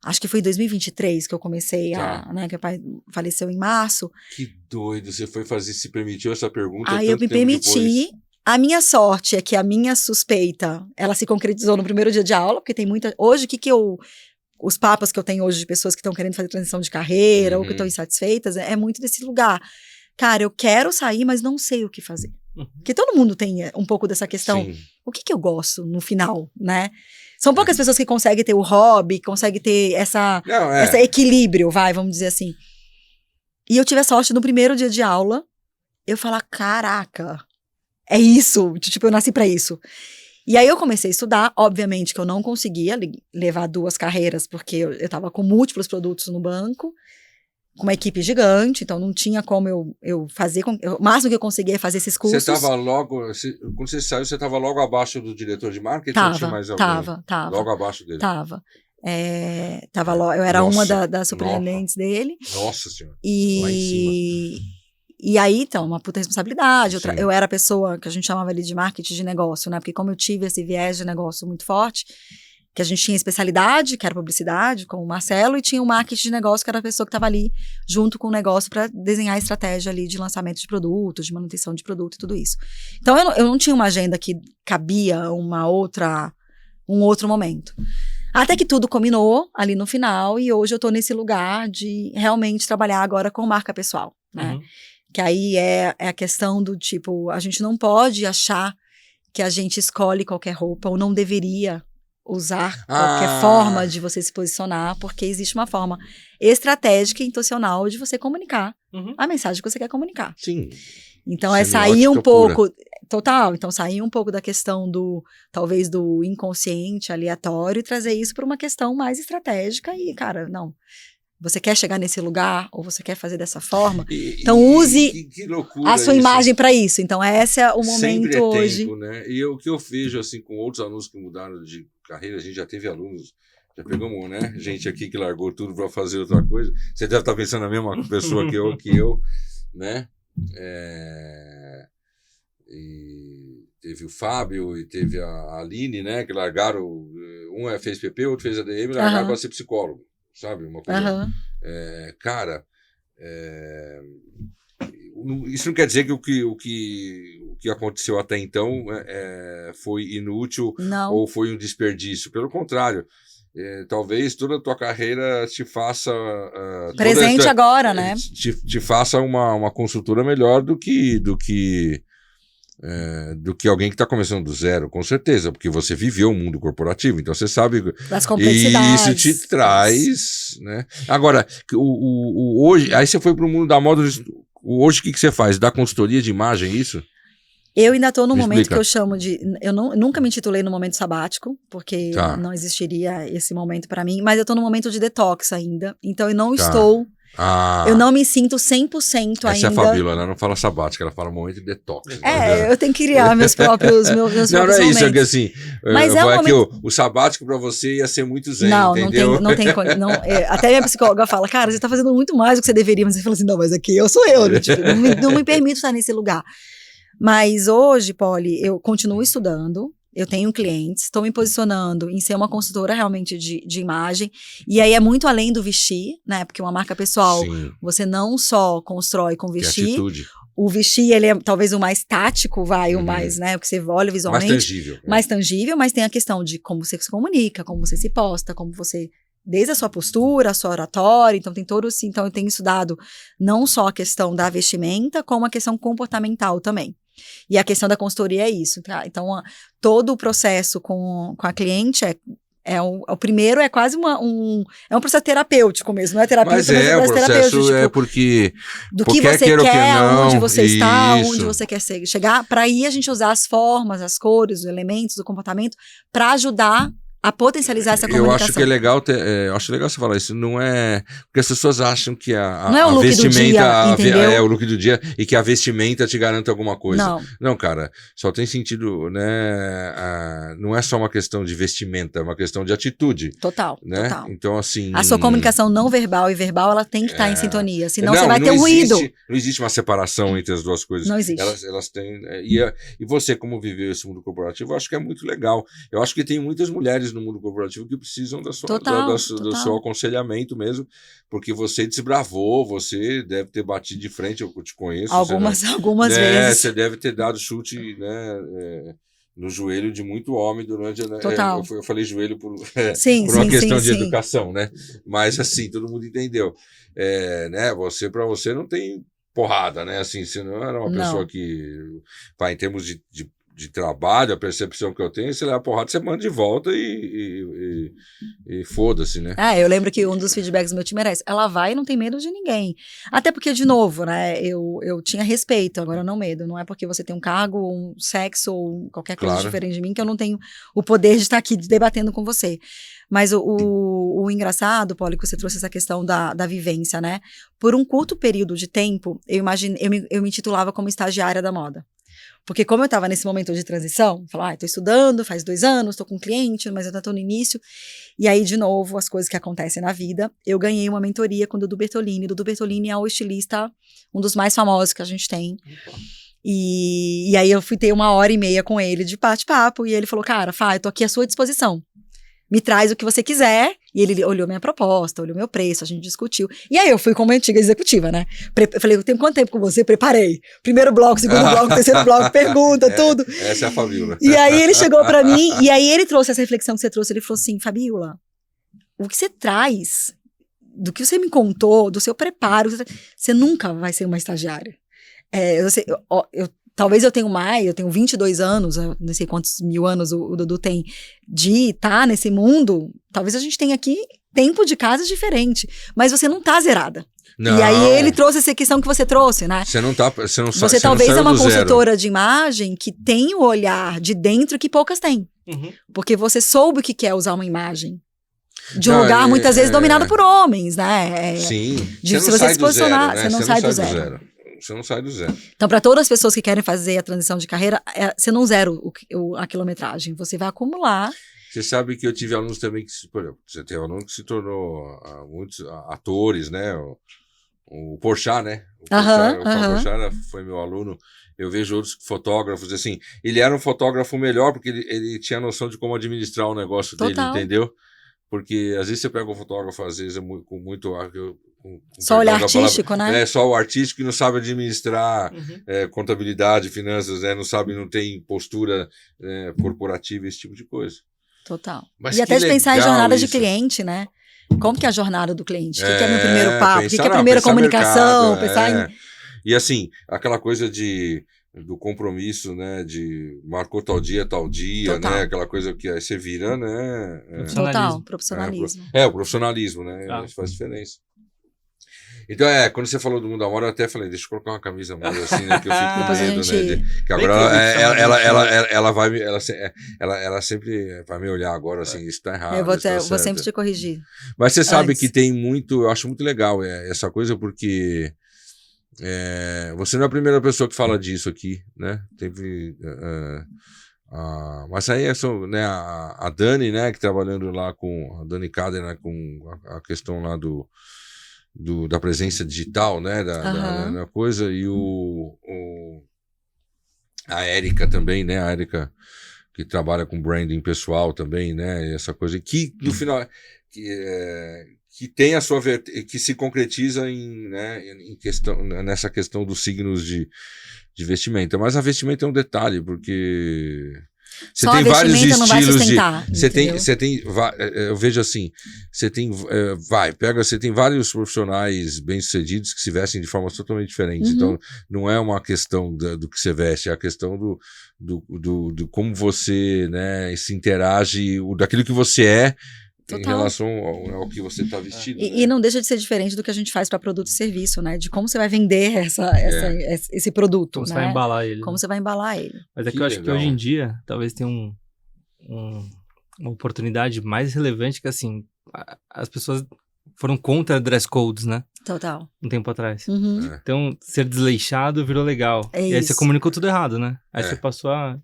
Speaker 2: Acho que foi em 2023 que eu comecei né, que o pai faleceu em março.
Speaker 1: Que doido, você foi se permitiu essa pergunta.
Speaker 2: Aí eu me permiti. A minha sorte é que a minha suspeita, ela se concretizou no primeiro dia de aula, porque tem muita... Hoje, os papos que eu tenho hoje de pessoas que estão querendo fazer transição de carreira ou que estão insatisfeitas, é muito desse lugar. Cara, eu quero sair, mas não sei o que fazer. Porque todo mundo tem um pouco dessa questão. Sim. O que eu gosto no final, né? São poucas pessoas que conseguem ter o hobby, conseguem ter esse equilíbrio, vamos dizer assim. E eu tive a sorte no primeiro dia de aula, eu falar, caraca, é isso, tipo, eu nasci pra isso. E aí eu comecei a estudar, obviamente que eu não conseguia levar 2 carreiras, porque eu tava com múltiplos produtos no banco. com uma equipe gigante, então não tinha como eu fazer, o máximo que eu conseguia é fazer esses cursos.
Speaker 1: Você estava quando você saiu, você estava logo abaixo do diretor de marketing? Ou tinha mais alguém?
Speaker 2: Tava.
Speaker 1: Logo abaixo dele?
Speaker 2: Tava. Eu era uma das superintendentes dele.
Speaker 1: Nossa Senhora,
Speaker 2: lá em cima. E aí, então, uma puta responsabilidade. Eu era a pessoa que a gente chamava ali de marketing de negócio, né? Porque como eu tive esse viés de negócio muito forte, que a gente tinha especialidade, que era publicidade, com o Marcelo, e tinha o marketing de negócio, que era a pessoa que estava ali junto com o negócio para desenhar a estratégia ali de lançamento de produtos, de manutenção de produto e tudo isso. Então, eu não tinha uma agenda que cabia um outro momento. Até que tudo combinou ali no final, e hoje eu tô nesse lugar de realmente trabalhar agora com marca pessoal, né? Que aí é a questão do tipo, a gente não pode achar que a gente escolhe qualquer roupa, ou não deveria usar qualquer forma de você se posicionar, porque existe uma forma estratégica e intencional de você comunicar a mensagem que você quer comunicar.
Speaker 1: Sim.
Speaker 2: Então é sair um pouco, total, então sair um pouco da questão talvez do inconsciente, aleatório, e trazer isso para uma questão mais estratégica e, cara, não, você quer chegar nesse lugar, ou você quer fazer dessa forma, então use a sua imagem para isso. Então esse é o momento hoje.
Speaker 1: Tempo, né? E o que eu vejo, assim, com outros alunos que mudaram de carreira, a gente já teve alunos, já pegamos, né? Gente aqui que largou tudo para fazer outra coisa. Você deve estar pensando na mesma pessoa que eu, né? E teve o Fábio e teve a Aline, né? Que largaram, um fez PP, outro fez ADM, largaram para ser psicólogo, sabe? Uma coisa. Cara, isso não quer dizer que o que aconteceu até então foi inútil ou foi um desperdício. Pelo contrário, talvez toda a tua carreira te faça
Speaker 2: presente agora, né?
Speaker 1: Te faça uma consultora melhor do que alguém que está começando do zero, com certeza, porque você viveu o mundo corporativo, então você sabe
Speaker 2: das complexidades.
Speaker 1: E isso te traz, né? Agora, hoje, aí você foi para o mundo da moda. Hoje o que você faz? Dá consultoria de imagem, isso?
Speaker 2: Eu ainda estou no momento que eu chamo de... Eu nunca me intitulei no momento sabático, porque não existiria esse momento para mim, mas eu estou no momento de detox ainda, então eu não estou... Eu não me sinto 100% ainda...
Speaker 1: Essa é a Fabíola, ela não fala sabática, ela fala momento de detox.
Speaker 2: Eu tenho que criar meus próprios momentos.
Speaker 1: Não é isso, é que assim...
Speaker 2: Mas
Speaker 1: o sabático para você ia ser muito zen, entendeu?
Speaker 2: Não tem até minha psicóloga fala, cara, você tá fazendo muito mais do que você deveria, mas você fala assim, não, mas aqui eu sou eu, né? Tipo, não me permito estar nesse lugar. Mas hoje, Polly, eu continuo estudando, eu tenho clientes, estou me posicionando em ser uma consultora realmente de imagem, e aí é muito além do vestir, né? Porque uma marca pessoal, você não só constrói com vestir,
Speaker 1: atitude.
Speaker 2: O vestir, ele é talvez o mais tático, o mais, né? O que você olha visualmente.
Speaker 1: Mais tangível.
Speaker 2: Mais tangível, mas tem a questão de como você se comunica, como você se posta, como você... Desde a sua postura, a sua oratória, então tem todo assim, então eu tenho estudado não só a questão da vestimenta, como a questão comportamental também. E a questão da consultoria é isso, tá? Então, todo o processo com a cliente o primeiro é quase é um processo terapêutico mesmo, não é terapêutico, mas
Speaker 1: o processo
Speaker 2: porque do que você quer, onde você está, onde você quer chegar, para aí a gente usar as formas, as cores, os elementos, o comportamento, para ajudar a potencializar essa comunicação.
Speaker 1: Eu acho que é legal, eu acho legal você falar isso, não é... Porque as pessoas acham que
Speaker 2: não é o look
Speaker 1: vestimenta...
Speaker 2: do dia,
Speaker 1: é o look do dia e que a vestimenta te garanta alguma coisa. Não, cara, só tem sentido, né? Não é só uma questão de vestimenta, é uma questão de atitude.
Speaker 2: Total.
Speaker 1: Então, assim...
Speaker 2: A sua comunicação não verbal e verbal, ela tem que estar em sintonia, senão você vai ter um ruído.
Speaker 1: Não existe uma separação entre as duas coisas.
Speaker 2: Não existe.
Speaker 1: Elas têm... E você, como viveu esse mundo corporativo, eu acho que é muito legal. Eu acho que tem muitas mulheres no mundo corporativo que precisam do seu aconselhamento mesmo, porque você desbravou, você deve ter batido de frente, eu te conheço.
Speaker 2: Algumas vezes.
Speaker 1: Você deve ter dado chute, né, no joelho de muito homem durante...
Speaker 2: Total.
Speaker 1: Eu falei joelho por
Speaker 2: uma
Speaker 1: questão de educação, né? Mas assim, todo mundo entendeu. Né, pra você não tem porrada, né? Assim, você não era uma pessoa que... em termos de de trabalho, a percepção que eu tenho, você leva a porrada, você manda de volta e foda-se, né?
Speaker 2: Eu lembro que um dos feedbacks do meu time era esse, ela vai e não tem medo de ninguém. Até porque, de novo, né, eu tinha respeito, agora não medo. Não é porque você tem um cargo, um sexo ou qualquer coisa diferente de mim que eu não tenho o poder de estar aqui debatendo com você. Mas o engraçado, Poli, que você trouxe essa questão da vivência, né? Por um curto período de tempo, eu me intitulava como estagiária da moda. Porque como eu estava nesse momento de transição, falava, estou estudando, faz 2 anos, estou com um cliente, mas eu ainda estou no início. E aí, de novo, as coisas que acontecem na vida. Eu ganhei uma mentoria com o Dudu Bertolini. Dudu Bertolini é o estilista, um dos mais famosos que a gente tem. E aí eu fui ter 1h30 com ele de bate-papo. E ele falou, cara, Fá, eu tô aqui à sua disposição. Me traz o que você quiser. E ele olhou minha proposta, olhou meu preço, a gente discutiu. E aí eu fui como antiga executiva, né? Eu falei, eu tenho quanto tempo com você? Preparei. Primeiro bloco, segundo bloco, terceiro bloco, pergunta, tudo.
Speaker 1: Essa é a Fabiola.
Speaker 2: E aí ele chegou pra mim, e aí ele trouxe essa reflexão que você trouxe. Ele falou assim, Fabiola, o que você traz, do que você me contou, do seu preparo, você nunca vai ser uma estagiária. Talvez eu tenho 22 anos, não sei quantos mil anos o Dudu tem, de estar nesse mundo. Talvez a gente tenha aqui tempo de casa diferente, mas você não tá zerada. Não. E aí ele trouxe essa questão que você trouxe, né?
Speaker 1: Você
Speaker 2: talvez é uma consultora de imagem que tem o olhar de dentro que poucas têm. Porque você soube o que quer usar uma imagem. De um lugar, muitas vezes, dominado por homens, né?
Speaker 1: Sim.
Speaker 2: Se você se posicionar, você não sai do zero.
Speaker 1: Você não sai do zero.
Speaker 2: Então, para todas as pessoas que querem fazer a transição de carreira, você não zera a quilometragem, você vai acumular.
Speaker 1: Você sabe que eu tive alunos também que, por exemplo, você tem aluno que se tornou muitos atores, né? O Porchat, né? O Porchat foi meu aluno. Eu vejo outros fotógrafos, assim, ele era um fotógrafo melhor porque ele tinha noção de como administrar o negócio dele, entendeu? Porque às vezes você pega um fotógrafo, às vezes com muito...
Speaker 2: Só olhar artístico, né?
Speaker 1: Só o artístico que não sabe administrar contabilidade, finanças, né? Não tem postura corporativa, esse tipo de coisa.
Speaker 2: Total.
Speaker 1: Mas
Speaker 2: e até de pensar em jornada de cliente, né? Como que é a jornada do cliente? O que é meu primeiro papo? O que é a primeira comunicação?
Speaker 1: E assim, aquela coisa do compromisso, né? De marcou tal dia, né? Aquela coisa que aí você vira, né?
Speaker 2: Total, profissionalismo.
Speaker 1: O profissionalismo, né? Isso faz diferença. Então, quando você falou do mundo da moda, eu até falei, deixa eu colocar uma camisa mais assim, né? Que eu fico com medo, né? Que agora ela sempre vai me olhar agora, assim, isso tá errado.
Speaker 2: Eu vou sempre te corrigir.
Speaker 1: Mas você sabe que tem muito, eu acho muito legal essa coisa, porque você não é a primeira pessoa que fala disso aqui, né? Teve... mas aí né, a Dani, né, que trabalhando lá com a Dani Kader, né, com a questão lá da presença digital, né, da coisa, e a Érica também, né, a Érica que trabalha com branding pessoal também, né, essa coisa que no final que tem a sua que se concretiza nessa questão dos signos de vestimenta, mas a vestimenta é um detalhe, porque você tem vários estilos eu vejo assim, você tem você tem vários profissionais bem-sucedidos que se vestem de formas totalmente diferentes. Então não é uma questão do que você veste, é a questão do como você, né, se interage, daquilo que você é. Total. Em relação ao que você está vestido.
Speaker 2: E não deixa de ser diferente do que a gente faz para produto e serviço, né? De como você vai vender esse produto.
Speaker 3: Como
Speaker 2: né?
Speaker 3: você vai embalar ele.
Speaker 2: Como você vai embalar ele.
Speaker 3: Mas é que eu acho que hoje em dia, talvez tenha uma oportunidade mais relevante que, assim, as pessoas foram contra dress codes, né?
Speaker 2: Total.
Speaker 3: Um tempo atrás. Então, ser desleixado virou legal. E aí você comunicou tudo errado, né? Aí você passou a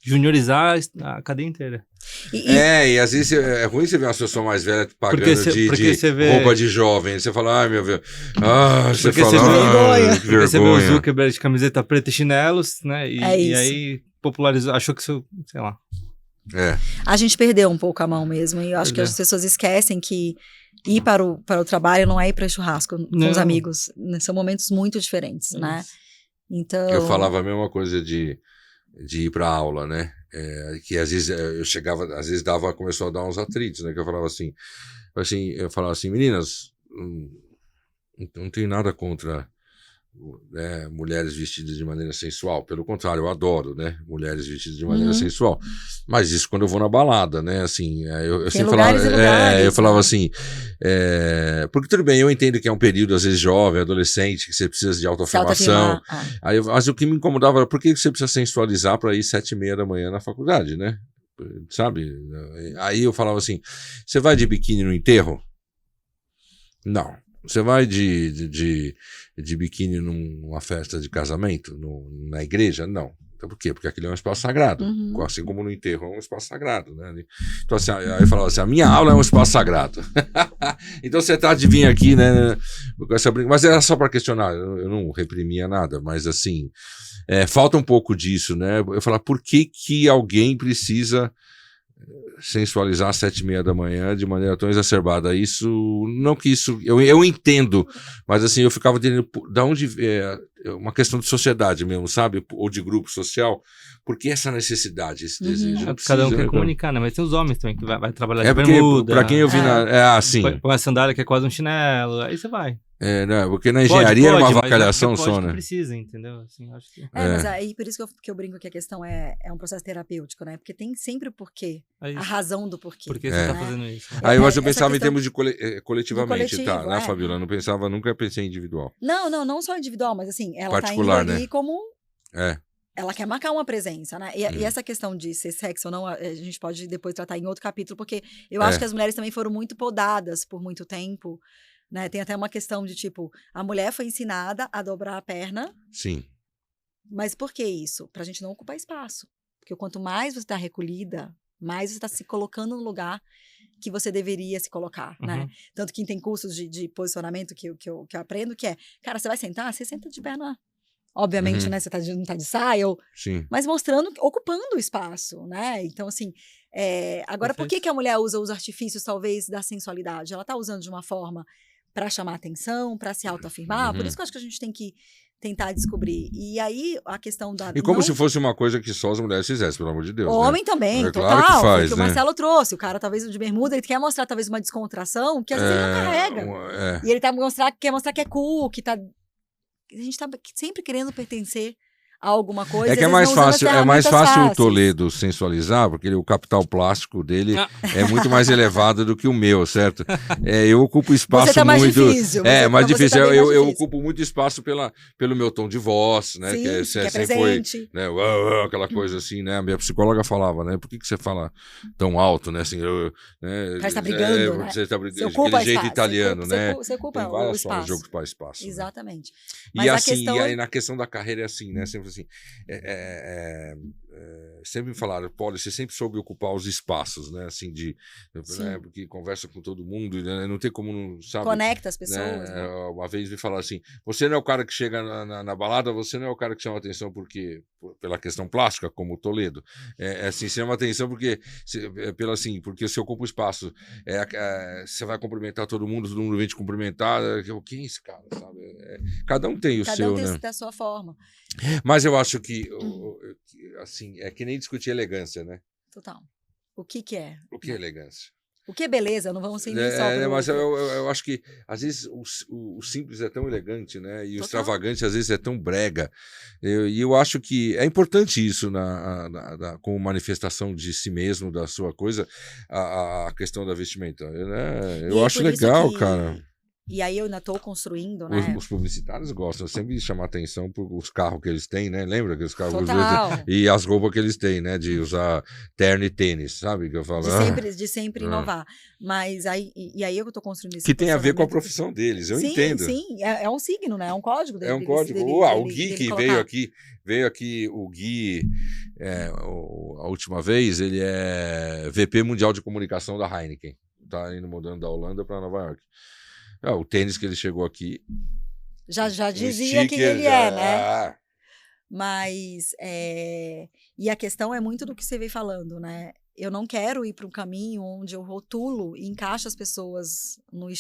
Speaker 3: juniorizar a cadeia inteira.
Speaker 1: E às vezes é ruim você ver uma pessoa mais velha pagando de roupa de jovem. Você fala, ai meu Deus. Você fala,
Speaker 3: que vergonha. Você vê o Zuckerberg de camiseta preta e chinelos, né? E aí popularizou, achou que isso, sei lá.
Speaker 2: A gente perdeu um pouco a mão mesmo. E eu acho que as pessoas esquecem que ir para o trabalho não é ir para churrasco com os amigos. São momentos muito diferentes, né? Então...
Speaker 1: Eu falava a mesma coisa de ir para aula, né? Que às vezes eu chegava, às vezes começou a dar uns atritos, né? Que eu falava assim, meninas, não tenho nada contra né, mulheres vestidas de maneira sensual. Pelo contrário, eu adoro, né, mulheres vestidas de maneira sensual. Mas isso quando eu vou na balada, né, assim, eu sempre falava, eu falava assim, porque tudo bem, eu entendo que é um período às vezes jovem, adolescente, que você precisa de autoafirmação. Mas o que me incomodava era por que você precisa sensualizar para ir 7h30 da manhã na faculdade, né? Sabe? Aí eu falava assim, você vai de biquíni no enterro? Não. Você vai de biquíni numa festa de casamento, na igreja? Não. Então por quê? Porque aquele é um espaço sagrado. Assim como no enterro é um espaço sagrado, né? Então assim, aí eu falava assim, a minha aula é um espaço sagrado. Então você tá de vir aqui, né? Com essa brincadeira. Mas era só para questionar, eu não reprimia nada, mas assim, falta um pouco disso, né? Eu falava, por que alguém precisa sensualizar às 7h30 da manhã de maneira tão exacerbada? Isso, não que isso, eu entendo, mas assim, eu ficava entendendo da onde uma questão de sociedade mesmo, sabe? Ou de grupo social, por que essa necessidade, esse desejo?
Speaker 3: Cada um quer comunicar, né? Mas tem os homens também que vai trabalhar de bermuda.
Speaker 1: Pra quem eu vi assim.
Speaker 3: Com uma sandália que é quase um chinelo, aí você vai.
Speaker 1: Não, porque na engenharia era uma avacalhação só, né?
Speaker 3: Não precisa, entendeu? Assim, acho que...
Speaker 2: mas aí por isso que eu brinco que a questão é um processo terapêutico, né? Porque tem sempre o porquê, a razão do porquê.
Speaker 3: Por que você tá fazendo isso?
Speaker 1: Aí eu pensava em termos de coletivamente, tá? Né, Fabiola? Não pensava, nunca pensei em individual.
Speaker 2: Não só individual, mas assim, ela
Speaker 1: particular,
Speaker 2: tá indo ali, né? Como...
Speaker 4: ela quer marcar uma presença, né? E essa questão de ser sexo ou não, a gente pode depois tratar em outro capítulo, porque eu acho que as mulheres também foram muito podadas por muito tempo, né? Tem até uma questão de, tipo, a mulher foi ensinada a dobrar a perna.
Speaker 1: Sim.
Speaker 4: Mas por que isso? Pra gente não ocupar espaço. Porque quanto mais você está recolhida, mais você está se colocando no lugar que você deveria se colocar, né? Tanto que tem cursos de posicionamento que eu aprendo, que é, cara, você vai sentar? Você senta de perna... Obviamente, né, você não tá de saia, mas mostrando, ocupando o espaço, né? Então, assim, agora, por que a mulher usa os artifícios, talvez, da sensualidade? Ela tá usando de uma forma para chamar atenção, para se autoafirmar, por isso que eu acho que a gente tem que tentar descobrir. E aí, a questão da...
Speaker 1: E como se fosse uma coisa que só as mulheres fizessem, pelo amor de Deus.
Speaker 4: O homem também, total.
Speaker 1: Claro que faz,
Speaker 4: que o Marcelo trouxe. O cara, talvez, de bermuda, ele quer mostrar, talvez, uma descontração, que às vezes ele não carrega. E ele quer mostrar que é cool, que tá... A gente tá sempre querendo pertencer a alguma coisa.
Speaker 1: É que é mais fácil o Toledo sensualizar, porque o capital plástico dele é muito mais elevado do que o meu, certo? Eu ocupo espaço
Speaker 4: você tá mais
Speaker 1: muito...
Speaker 4: difícil.
Speaker 1: Mais difícil. Eu ocupo muito espaço pelo meu tom de voz, né?
Speaker 4: Sim,
Speaker 1: que é
Speaker 4: sempre
Speaker 1: foi, né? Aquela coisa assim, né? A minha psicóloga falava, né? Por que você fala tão alto, né? Assim,
Speaker 4: você tá brigando, né?
Speaker 1: Você tá brigando, aquele jeito italiano, né?
Speaker 4: Você ocupa
Speaker 1: o
Speaker 4: espaço.
Speaker 1: De ocupar espaço.
Speaker 4: Exatamente.
Speaker 1: Mas e aí na questão da carreira é assim, né? Sempre assim, sempre me falaram, Poli, você sempre soube ocupar os espaços, né? Assim, né? Porque conversa com todo mundo, né? Não tem como, sabe?
Speaker 4: Conecta as pessoas.
Speaker 1: Né? Uma vez me falaram assim, você não é o cara que chega na balada, você não é o cara que chama atenção pela questão plástica, como o Toledo. Assim, chama atenção porque você ocupa o espaço. Você vai cumprimentar todo mundo vem te cumprimentar. Quem é esse cara, sabe? Cada um tem o seu,
Speaker 4: Cada um tem
Speaker 1: né?
Speaker 4: da sua forma.
Speaker 1: Mas eu acho que, assim, é que nem discutir elegância, né?
Speaker 4: Total. O que é?
Speaker 1: O que é elegância?
Speaker 4: O que é beleza? Não vamos ser nem só
Speaker 1: mas eu acho que, às vezes, o simples é tão elegante, né? E o extravagante, às vezes, é tão brega. E eu acho que é importante isso como manifestação de si mesmo, da sua coisa, a questão da vestimenta. Né? Eu acho legal, cara.
Speaker 4: E aí eu ainda estou construindo, né?
Speaker 1: Os publicitários gostam sempre de chamar atenção por os carros que eles têm, né? Lembra que os carros e as roupas que eles têm, né? De usar terno e tênis, sabe? Que eu falo.
Speaker 4: De sempre inovar. Mas aí eu estou construindo esse
Speaker 1: que tem a ver com a profissão deles, eu entendo.
Speaker 4: Sim, é um signo, né? É um código dele.
Speaker 1: É um código. O Gui que veio aqui, o Gui, a última vez, ele é VP Mundial de Comunicação da Heineken. Tá indo mudando da Holanda para Nova York. O tênis que ele chegou aqui...
Speaker 4: Já dizia quem ele né? Mas... E a questão é muito do que você veio falando, né? Eu não quero ir para um caminho onde eu rotulo e encaixo as pessoas nos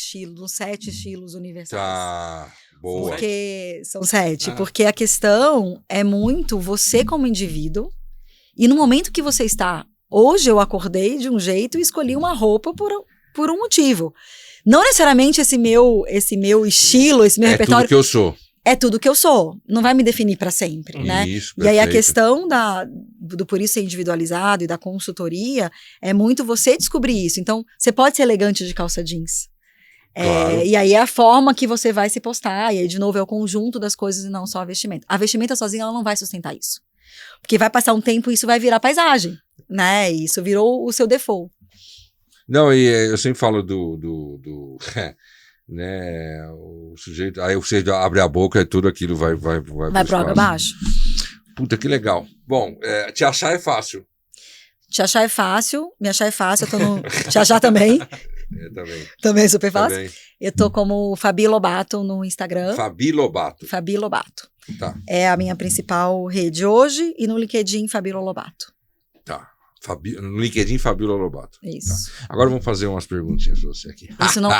Speaker 4: 7 estilos universais.
Speaker 1: Tá, boa.
Speaker 4: Porque são 7. Porque a questão é muito você como indivíduo e no momento que você está... Hoje eu acordei de um jeito e escolhi uma roupa por um motivo. Não necessariamente esse meu estilo, esse meu repertório...
Speaker 1: É tudo que eu sou.
Speaker 4: é tudo que eu sou, não vai me definir para sempre, né?
Speaker 1: Isso,
Speaker 4: e aí a
Speaker 1: perfeito.
Speaker 4: questão do por isso ser individualizado e da consultoria é muito você descobrir isso. Então, você pode ser elegante de calça jeans.
Speaker 1: Claro.
Speaker 4: E aí é a forma que você vai se postar, e aí de novo é o conjunto das coisas e não só a vestimenta. A vestimenta sozinha ela não vai sustentar isso. Porque vai passar um tempo e isso vai virar paisagem, né? E isso virou o seu default.
Speaker 1: Não, e eu sempre falo né, o sujeito, aí o sujeito abre a boca e tudo aquilo vai
Speaker 4: Pro água abaixo.
Speaker 1: Puta, que legal. Bom, te achar é fácil.
Speaker 4: Te achar é fácil, me achar é fácil, eu tô no... Te achar também.
Speaker 1: Também.
Speaker 4: Também é super fácil.
Speaker 1: Também.
Speaker 4: Eu tô como Fabi Lobato no Instagram.
Speaker 1: Fabi Lobato.
Speaker 4: Fabi Lobato.
Speaker 1: Tá.
Speaker 4: É a minha principal rede hoje, e no LinkedIn, Fabi Lobato.
Speaker 1: Tá. No LinkedIn, Fabíola Lobato.
Speaker 4: Isso.
Speaker 1: Tá. Agora vamos fazer umas perguntinhas pra você aqui.
Speaker 4: Isso não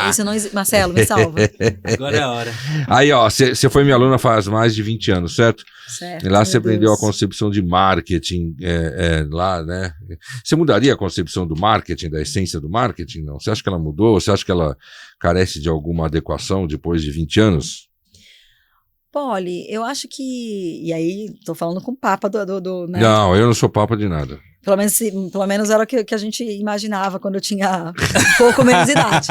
Speaker 4: Marcelo, me salva.
Speaker 3: Agora é a hora.
Speaker 1: Aí, ó, você foi minha aluna faz mais de 20 anos, certo?
Speaker 4: Certo.
Speaker 1: E lá você aprendeu
Speaker 4: Deus.
Speaker 1: a concepção de marketing, lá, né? Você mudaria a concepção do marketing, da essência do marketing? Não? Você acha que ela mudou? Você acha que ela carece de alguma adequação depois de 20 anos?
Speaker 4: Poli, eu acho que... E aí, tô falando com o papa do né?
Speaker 1: Não, eu não sou papa de nada.
Speaker 4: Pelo menos era o que a gente imaginava quando eu tinha um pouco menos de idade.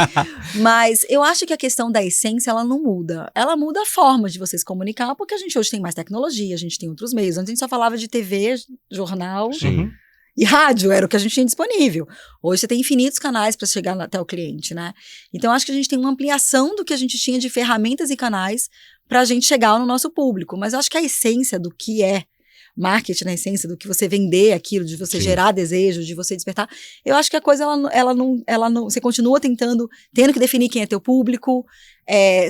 Speaker 4: Mas eu acho que a questão da essência, ela não muda. Ela muda a forma de você se comunicar, porque a gente hoje tem mais tecnologia, a gente tem outros meios. Antes a gente só falava de TV, jornal e rádio, era o que a gente tinha disponível. Hoje você tem infinitos canais para chegar até o cliente, né? Então acho que a gente tem uma ampliação do que a gente tinha de ferramentas e canais para a gente chegar no nosso público. Mas eu acho que a essência do que é marketing, na essência do que você vender aquilo, de você gerar desejo, de você despertar, eu acho que a coisa, ela não, você continua tendo que definir quem é teu público,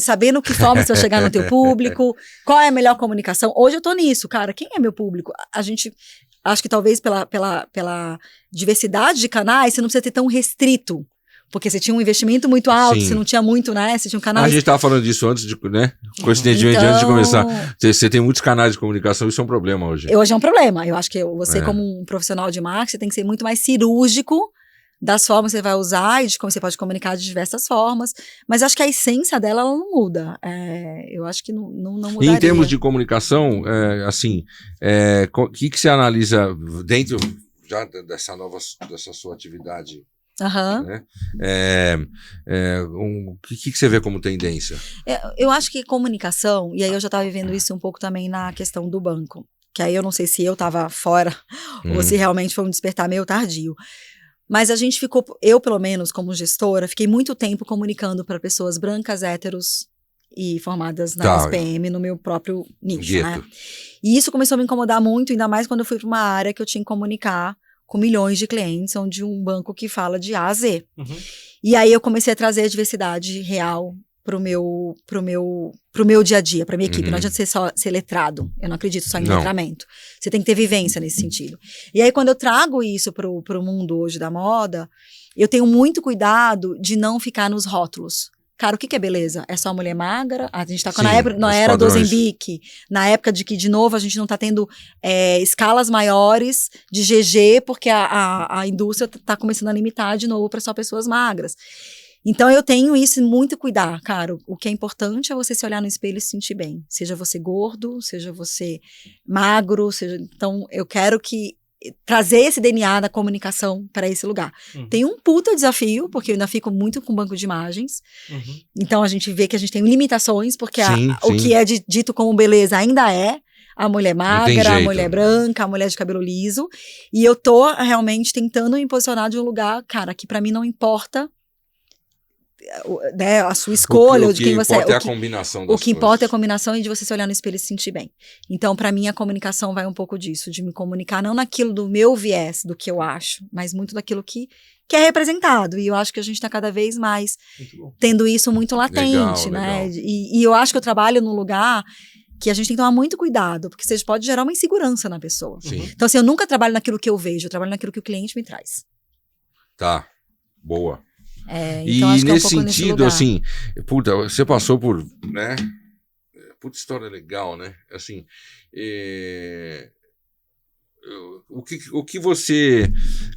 Speaker 4: sabendo que forma você vai chegar no teu público, qual é a melhor comunicação. Hoje eu tô nisso, cara, quem é meu público? A gente, acho que talvez pela diversidade de canais, você não precisa ter tão restrito. Porque você tinha um investimento muito alto, você não tinha muito, né? Você tinha um canal...
Speaker 1: A gente estava falando disso antes de, né? Coincidentemente,
Speaker 4: então,
Speaker 1: antes de começar. Você tem muitos canais de comunicação, isso é um problema hoje.
Speaker 4: Hoje é um problema. Eu acho que você, como um profissional de marketing, tem que ser muito mais cirúrgico das formas que você vai usar e de como você pode comunicar de diversas formas. Mas acho que a essência dela, ela não muda. Eu acho que não mudaria.
Speaker 1: E em termos de comunicação, o que você analisa dentro já dessa sua atividade? Né? O que você vê como tendência?
Speaker 4: Eu acho que comunicação, e aí eu já estava vivendo isso um pouco também na questão do banco, que aí eu não sei se eu estava fora ou se realmente foi um despertar meio tardio. Mas a gente ficou, eu pelo menos como gestora, fiquei muito tempo comunicando para pessoas brancas, héteros e formadas na SPM no meu próprio nicho, né? E isso começou a me incomodar muito, ainda mais quando eu fui para uma área que eu tinha que comunicar com milhões de clientes, onde um banco que fala de A a Z. E aí eu comecei a trazer a diversidade real pro meu dia a dia, pra minha equipe. Não adianta você só ser letrado. Eu não acredito só em letramento. Você tem que ter vivência nesse sentido. E aí, quando eu trago isso pro mundo hoje da moda, eu tenho muito cuidado de não ficar nos rótulos. Cara, o que é beleza? É só mulher magra? A gente tá na era do Ozempic, na época de que, de novo, a gente não tá tendo escalas maiores de GG, porque a indústria tá começando a limitar de novo para só pessoas magras. Então, eu tenho isso muito cuidar, cara. O que é importante é você se olhar no espelho e se sentir bem. Seja você gordo, seja você magro, Então, eu quero trazer esse DNA da comunicação para esse lugar. Tem um puta desafio, porque eu ainda fico muito com banco de imagens. Então, a gente vê que a gente tem limitações, porque o que é dito como beleza ainda é a mulher magra, a mulher branca, a mulher de cabelo liso. E eu tô realmente tentando me posicionar de um lugar, cara, que para mim não importa, né, a sua escolha, ou de quem você é.
Speaker 1: A combinação das
Speaker 4: o que importa é a combinação e de você se olhar no espelho e se sentir bem. Então, para mim, a comunicação vai um pouco disso, de me comunicar não naquilo do meu viés, do que eu acho, mas muito daquilo que é representado. E eu acho que a gente está cada vez mais tendo isso muito latente, né? Legal. E eu acho que eu trabalho num lugar que a gente tem que tomar muito cuidado, porque você pode gerar uma insegurança na pessoa. Então, assim, eu nunca trabalho naquilo que eu vejo, eu trabalho naquilo que o cliente me traz.
Speaker 1: Tá, boa.
Speaker 4: Então
Speaker 1: e nesse sentido, assim, puta, você passou por, né? Puta história legal, né? Assim,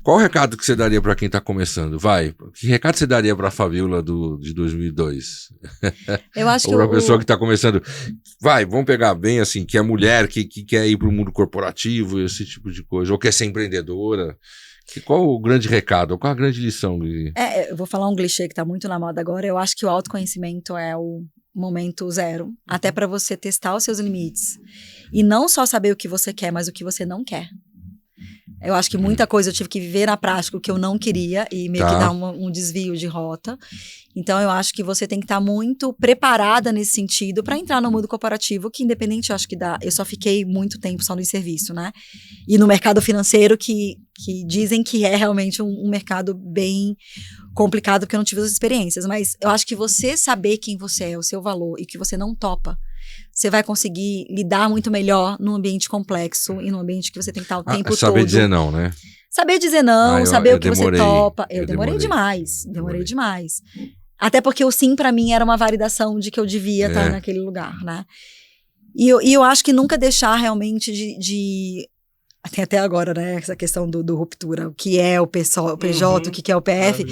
Speaker 1: Qual o recado que você daria para quem está começando? Que recado você daria para a Fabiola de 2002?
Speaker 4: Eu acho que
Speaker 1: ou para a pessoa que está começando, vamos pegar bem assim, que é mulher, que quer ir para o mundo corporativo, esse tipo de coisa, ou quer ser empreendedora. Qual o grande recado? Qual a grande lição?
Speaker 4: Eu vou falar um clichê que está muito na moda agora. Eu acho que o autoconhecimento é o momento zero, até para você testar os seus limites. E não só saber o que você quer, mas o que você não quer. Eu acho que muita coisa eu tive que viver na prática o que eu não queria e meio que dar um desvio de rota. Então, eu acho que você tem que estar muito preparada nesse sentido para entrar no mundo corporativo, que independente, eu acho que eu só fiquei muito tempo só no serviço, né? E no mercado financeiro, que dizem que é realmente um mercado bem complicado, porque eu não tive as experiências. Mas eu acho que você saber quem você é, o seu valor, e que você não topa, você vai conseguir lidar muito melhor num ambiente complexo e num ambiente que você tem que estar o tempo todo.
Speaker 1: Saber dizer não, né?
Speaker 4: Saber dizer não, saber o que você topa. Eu demorei demais. Demorei demais. Até porque o sim, pra mim, era uma validação de que eu devia estar naquele lugar, né? E eu acho que nunca deixar realmente de até agora, né? Essa questão do ruptura. O que é o PJ, o que é o PF.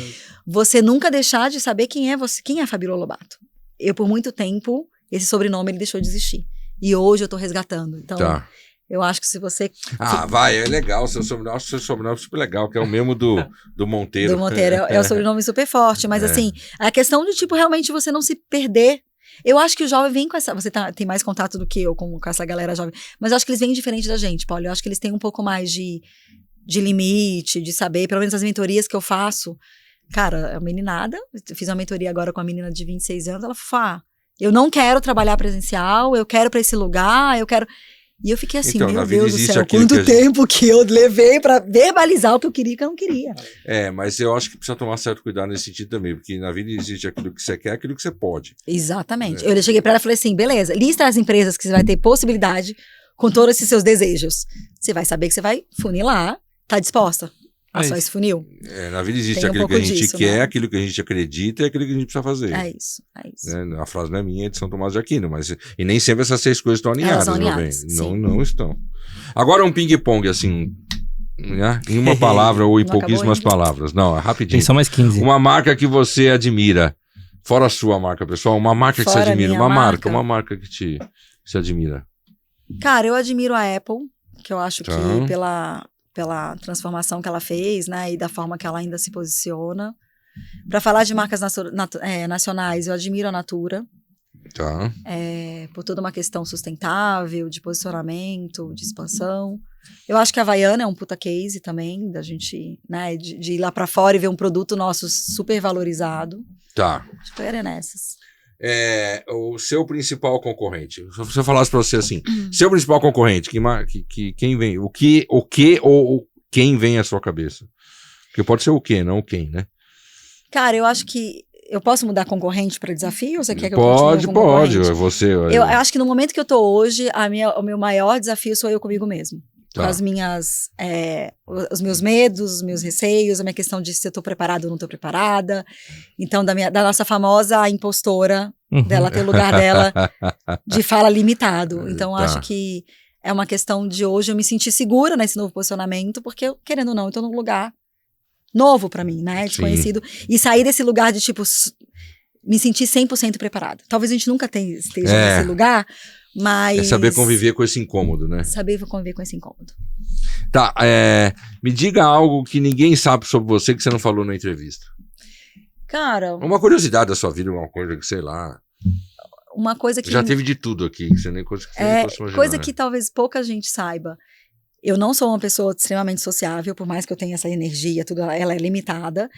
Speaker 4: Você nunca deixar de saber quem é você. Quem é a Fabiola Lobato? Eu, por muito tempo, esse sobrenome, ele deixou de existir. E hoje eu tô resgatando. Então, eu acho que se você...
Speaker 1: é legal. Seu sobrenome é super legal, que é o mesmo do Monteiro.
Speaker 4: Do Monteiro, é um sobrenome super forte. Mas, assim, a questão de, tipo, realmente você não se perder. Eu acho que o jovem vem com essa... Você tem mais contato do que eu com essa galera jovem. Mas eu acho que eles vêm diferente da gente, Paulo. Eu acho que eles têm um pouco mais de limite, de saber. Pelo menos as mentorias que eu faço. Cara, a meninada... Eu fiz uma mentoria agora com a menina de 26 anos. Ela falou, eu não quero trabalhar presencial, eu quero pra esse lugar, eu quero... E eu fiquei assim, meu Deus do céu, quanto tempo que eu levei pra verbalizar o que eu queria e o que eu não queria.
Speaker 1: Mas eu acho que precisa tomar certo cuidado nesse sentido também, porque na vida existe aquilo que você quer, aquilo que você pode.
Speaker 4: Exatamente. Eu cheguei pra ela e falei assim, beleza, lista as empresas que você vai ter possibilidade com todos esses seus desejos. Você vai saber que você vai funilar, tá disposta? Só esse funil.
Speaker 1: Na vida existe aquilo que a gente quer, né? Aquilo que a gente acredita e aquilo que a gente precisa fazer.
Speaker 4: É isso.
Speaker 1: A frase não é minha, é de São Tomás de Aquino, e nem sempre essas 6 coisas estão alinhadas, meu bem. Não estão. Agora um ping-pong, assim, né? Em uma palavra ou em pouquíssimas palavras. Não, é rapidinho.
Speaker 3: Tem só mais 15.
Speaker 1: Uma marca que você admira, fora a sua marca, pessoal, uma marca que você admira, uma marca que você admira.
Speaker 4: Cara, eu admiro a Apple, que eu acho que pela transformação que ela fez, né, e da forma que ela ainda se posiciona. Para falar de marcas nacionais, eu admiro a Natura. Por toda uma questão sustentável, de posicionamento, de expansão. Eu acho que a Havaiana é um puta case também, da gente, né, de ir lá para fora e ver um produto nosso super valorizado. Acho que eu era nessas.
Speaker 1: O seu principal concorrente. Se eu falasse pra você assim, seu principal concorrente, quem vem? O que ou quem vem à sua cabeça? Porque pode ser o que, não o quem, né?
Speaker 4: Cara, eu acho que eu posso mudar concorrente para desafio? Ou você quer que eu continue com
Speaker 1: pode.
Speaker 4: Eu acho que no momento que eu tô hoje, o meu maior desafio sou eu comigo mesmo. Com as minhas, os meus medos, os meus receios, a minha questão de se eu tô preparada ou não tô preparada. Então, da nossa famosa impostora, dela ter o lugar dela de fala limitado. Então, acho que é uma questão de hoje eu me sentir segura nesse novo posicionamento, porque, querendo ou não, eu tô num lugar novo pra mim, né? Desconhecido. E sair desse lugar de, tipo, me sentir 100% preparada. Talvez a gente nunca esteja nesse lugar, mas...
Speaker 1: É saber conviver com esse incômodo, né?
Speaker 4: Saber conviver com esse incômodo.
Speaker 1: Me diga algo que ninguém sabe sobre você que você não falou na entrevista.
Speaker 4: Cara...
Speaker 1: Uma curiosidade da sua vida, uma coisa que, sei lá...
Speaker 4: Uma coisa que...
Speaker 1: Já teve de tudo aqui, que você nem conseguiu imaginar.
Speaker 4: Coisa que talvez pouca gente saiba. Eu não sou uma pessoa extremamente sociável, por mais que eu tenha essa energia, tudo, ela é limitada.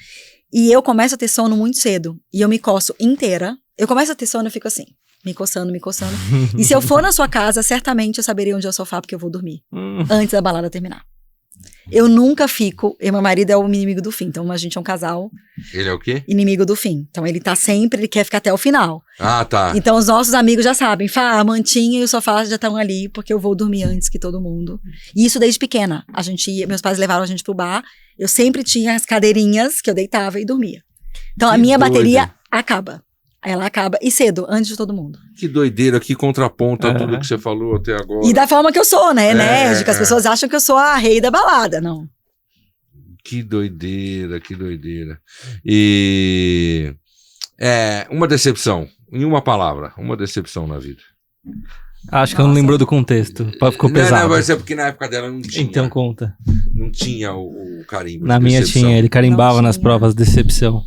Speaker 4: E eu começo a ter sono muito cedo. E eu me coço inteira. Eu começo a ter sono e fico assim, me coçando. E se eu for na sua casa, certamente eu saberia onde é o sofá, porque eu vou dormir. Antes da balada terminar. Eu nunca fico... Meu marido é o inimigo do fim, então a gente é um casal...
Speaker 1: Ele é o quê?
Speaker 4: Inimigo do fim. Então ele tá sempre, ele quer ficar até o final.
Speaker 1: Tá.
Speaker 4: Então os nossos amigos já sabem, a mantinha e o sofá já estão ali, porque eu vou dormir antes que todo mundo. E isso desde pequena. Meus pais levaram a gente pro bar, eu sempre tinha as cadeirinhas que eu deitava e dormia. Então a minha bateria acaba. Aí ela acaba, e cedo, antes de todo mundo.
Speaker 1: Que doideira, que contraponta tudo que você falou até agora.
Speaker 4: E da forma que eu sou, né? Enérgica, as pessoas acham que eu sou a rei da balada, não.
Speaker 1: Que doideira, que doideira. E uma decepção, em uma palavra, uma decepção na vida.
Speaker 3: Acho que eu não lembrou do contexto, ficou pesado.
Speaker 1: Não, mas é porque na época dela não tinha.
Speaker 3: Então conta.
Speaker 1: Não tinha o carimbo.
Speaker 3: Na minha
Speaker 1: decepção.
Speaker 3: tinha, ele carimbava nas provas decepção.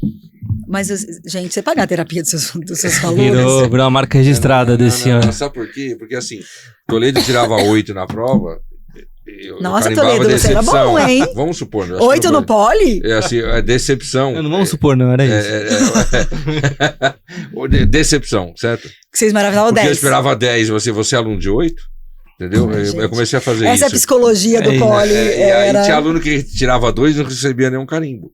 Speaker 4: Mas, gente, você paga a terapia dos seus alunos?
Speaker 3: Virou uma marca registrada desse ano.
Speaker 1: Sabe por quê? Porque assim, Toledo tirava 8 na prova.
Speaker 4: Nossa, Toledo, você era bom, hein?
Speaker 1: Vamos supor.
Speaker 4: 8 no poli?
Speaker 1: É assim, é decepção.
Speaker 3: Não vamos supor, não, era isso.
Speaker 1: Decepção, certo?
Speaker 4: Que vocês maravilhavam 10.
Speaker 1: Porque eu esperava 10, você é aluno de 8, entendeu? Eu comecei a fazer isso.
Speaker 4: Essa é a psicologia do poli.
Speaker 1: E aí tinha aluno que tirava 2 e não recebia nenhum carimbo.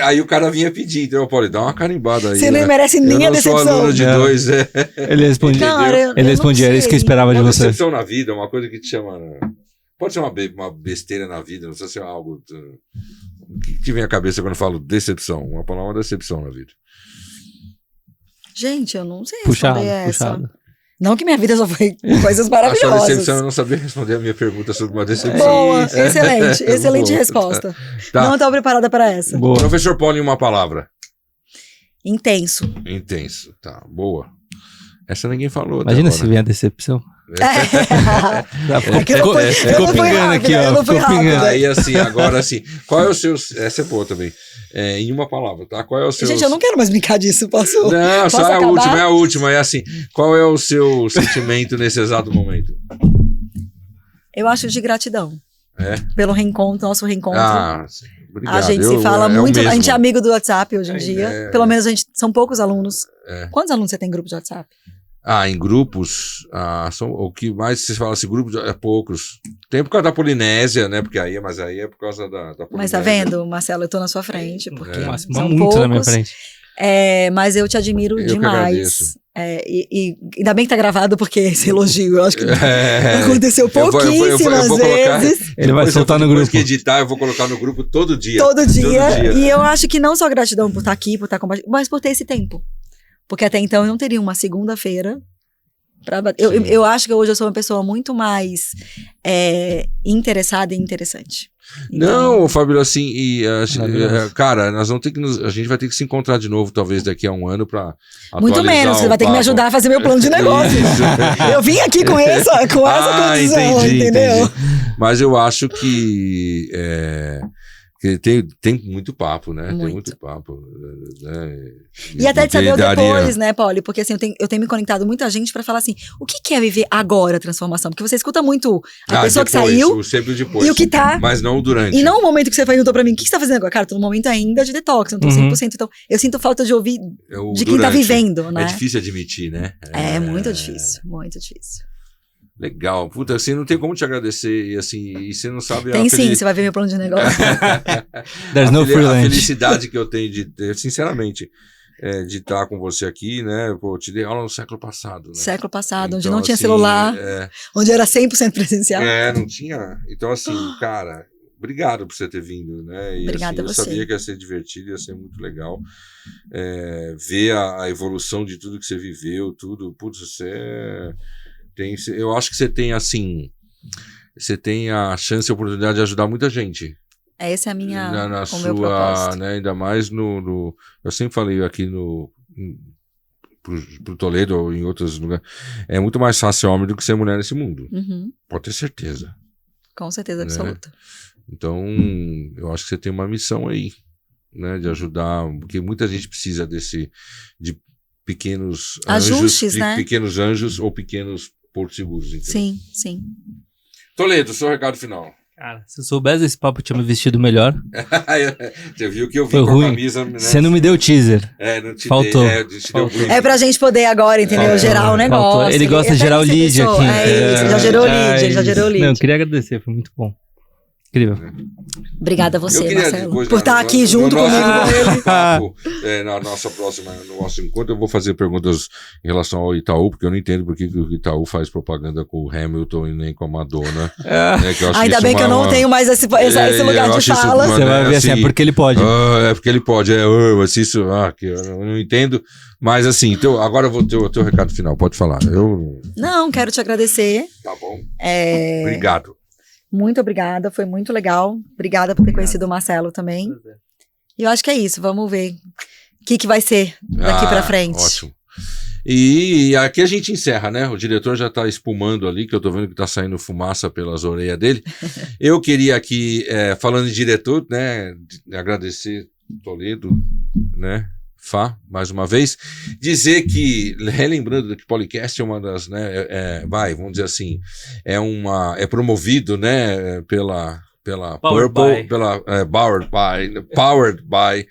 Speaker 1: Aí o cara vinha pedir, então, Paulo, dá uma carimbada aí.
Speaker 4: Você não merece nem a decepção.
Speaker 1: Eu não sou aluno de 2.
Speaker 3: Ele respondia, era isso que eu esperava de você.
Speaker 1: Decepção na vida, uma coisa que te chama... Pode ser uma besteira na vida, não precisa ser algo... O que te vem à cabeça quando eu falo decepção? Uma palavra decepção na vida.
Speaker 4: Gente, eu não sei responder essa.
Speaker 3: Puxado.
Speaker 4: Não que minha vida só foi coisas maravilhosas.
Speaker 1: A sua decepção, eu não sabia responder a minha pergunta sobre uma decepção.
Speaker 4: Boa, excelente resposta.
Speaker 1: Tá.
Speaker 4: Não estava preparada para essa.
Speaker 3: Boa.
Speaker 1: Professor Paulo, em uma palavra.
Speaker 4: Intenso.
Speaker 1: Intenso, tá, boa. Essa ninguém falou.
Speaker 3: Imagina se vem a decepção.
Speaker 4: Ficou pingando aqui, ó. Ficou pingando.
Speaker 1: Aí assim, agora assim, qual é o seu... Essa é boa também. Em uma palavra, tá? Qual é o seu...
Speaker 4: Gente, eu não quero mais brincar disso, posso?
Speaker 1: Não,
Speaker 4: posso
Speaker 1: só
Speaker 4: acabar?
Speaker 1: é a última. É assim, qual é o seu sentimento nesse exato momento?
Speaker 4: Eu acho de gratidão. Pelo reencontro, nosso reencontro.
Speaker 1: Sim. Obrigado.
Speaker 4: A gente se fala muito, a gente é amigo do WhatsApp hoje em dia.
Speaker 1: É.
Speaker 4: Pelo menos são poucos alunos. Quantos alunos você tem em grupo de WhatsApp?
Speaker 1: Em grupos, o que mais você fala assim, grupos é poucos. Tem por causa da Polinésia, né? Mas aí é por causa da Polinésia.
Speaker 4: Mas tá vendo, Marcelo, eu tô na sua frente, porque são
Speaker 3: muito
Speaker 4: poucos.
Speaker 3: Na minha frente.
Speaker 4: Mas eu te admiro demais. E ainda bem que tá gravado, porque esse elogio, eu acho que aconteceu pouquíssimas vezes.
Speaker 3: Ele vai soltar no grupo.
Speaker 1: Depois que editar, eu vou colocar no grupo todo dia.
Speaker 4: Todo dia. E eu acho que não só gratidão por estar aqui, por estar compartilhando, mas por ter esse tempo. Porque até então eu não teria uma segunda-feira pra bater. Eu acho que hoje eu sou uma pessoa muito mais interessada e interessante. Então...
Speaker 1: Não, Fábio, assim, cara, nós vamos ter que a gente vai ter que se encontrar de novo, talvez daqui a um ano, pra
Speaker 4: muito menos, você vai ter que me ajudar a fazer meu plano de negócio. Eu vim aqui com essa condição, entendeu?
Speaker 1: Entendi. Mas eu acho que tem muito papo, né? Tem muito papo. Né?
Speaker 4: E até de saber o depois, né, Pauli? Porque assim, eu tenho me conectado muita gente pra falar assim, o que é viver agora a transformação? Porque você escuta muito a pessoa
Speaker 1: depois,
Speaker 4: que saiu
Speaker 1: sempre depois,
Speaker 4: e o que tá.
Speaker 1: Mas não durante.
Speaker 4: E não o momento que você perguntou pra mim, o que você tá fazendo agora? Cara, tô no momento ainda de detox, não tô 100%. Então, eu sinto falta de ouvir de quem tá vivendo, né?
Speaker 1: É difícil admitir, né?
Speaker 4: É muito difícil, muito difícil.
Speaker 1: Legal, puta, assim, não tem como te agradecer, e assim, e você não sabe...
Speaker 4: Tem sim, você vai ver meu plano de negócio.
Speaker 3: There's no free lunch.
Speaker 1: A felicidade que eu tenho de ter, sinceramente, de estar com você aqui, né, pô, te dei aula no século passado, né?
Speaker 4: Século passado,
Speaker 1: então,
Speaker 4: onde não tinha
Speaker 1: assim,
Speaker 4: celular, onde era 100% presencial.
Speaker 1: Não tinha, então assim, cara, obrigado por você ter vindo, né, e
Speaker 4: obrigada
Speaker 1: assim,
Speaker 4: a você.
Speaker 1: Eu sabia que ia ser divertido, ia ser muito legal, ver a evolução de tudo que você viveu, tudo, putz, eu acho que você tem, assim, você tem a chance e a oportunidade de ajudar muita gente.
Speaker 4: Essa é a minha,
Speaker 1: o
Speaker 4: meu propósito.
Speaker 1: Né, ainda mais eu sempre falei aqui pro Toledo ou em outros lugares, é muito mais fácil ser homem do que ser mulher nesse mundo. Pode ter certeza.
Speaker 4: Com certeza absoluta.
Speaker 1: Né? Então, eu acho que você tem uma missão aí, né, de ajudar, porque muita gente precisa de pequenos
Speaker 4: ajustes,
Speaker 1: anjos,
Speaker 4: né?
Speaker 1: Pequenos anjos ou pequenos portos seguros. Entendeu?
Speaker 4: Sim, sim.
Speaker 1: Toledo, seu recado final.
Speaker 3: Cara, se eu soubesse esse papo, eu tinha me vestido melhor.
Speaker 1: Você viu que eu vi
Speaker 3: foi
Speaker 1: com
Speaker 3: ruim.
Speaker 1: a camisa... Né?
Speaker 3: Você não me deu teaser.
Speaker 1: Não te
Speaker 3: faltou.
Speaker 1: Dei,
Speaker 4: é pra gente poder agora, entendeu? Gerar o negócio.
Speaker 3: Faltou. Ele gosta de gerar o lead aqui.
Speaker 4: É isso, já gerou o lead,
Speaker 3: Não, eu queria agradecer, foi muito bom. Incrível.
Speaker 4: Obrigada a você, Marcelo,
Speaker 1: depois,
Speaker 4: por estar aqui junto
Speaker 1: no
Speaker 4: comigo.
Speaker 1: nosso nosso encontro, eu vou fazer perguntas em relação ao Itaú, porque eu não entendo por que o Itaú faz propaganda com o Hamilton e nem com a Madonna.
Speaker 4: Ainda bem que eu não tenho mais esse lugar de fala.
Speaker 3: Você vai ver assim, é porque ele pode.
Speaker 1: É porque ele pode. Que eu não entendo. Mas assim, agora eu vou ter o teu recado final. Pode falar.
Speaker 4: Não, quero te agradecer.
Speaker 1: Tá bom. Obrigado.
Speaker 4: Muito obrigada, foi muito legal. Obrigada por ter conhecido o Marcelo também. E eu acho que é isso, vamos ver o que vai ser daqui pra frente.
Speaker 1: Ótimo. E aqui a gente encerra, né? O diretor já tá espumando ali, que eu tô vendo que tá saindo fumaça pelas orelhas dele. Eu queria aqui, falando de diretor, né, agradecer Toledo, né? Fá, mais uma vez, dizer que, relembrando que o Polycast é uma das, né, vamos dizer assim, é promovido, né, pela Purple, Powered by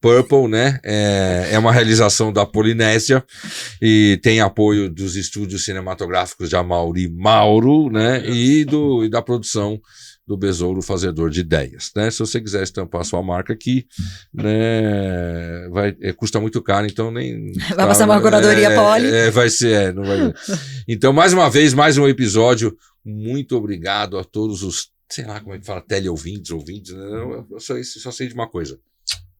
Speaker 1: Purple, né, é uma realização da Polinésia e tem apoio dos estúdios cinematográficos de Amaury Mauro, né, e da produção do Besouro Fazedor de Ideias, né? Se você quiser estampar a sua marca aqui, né, custa muito caro, então nem...
Speaker 4: Vai passar uma curadoria Poli.
Speaker 1: Vai ser, não vai... Então, mais uma vez, mais um episódio. Muito obrigado a todos os, sei lá como é que fala, teleouvintes, ouvintes, né? Eu só sei de uma coisa.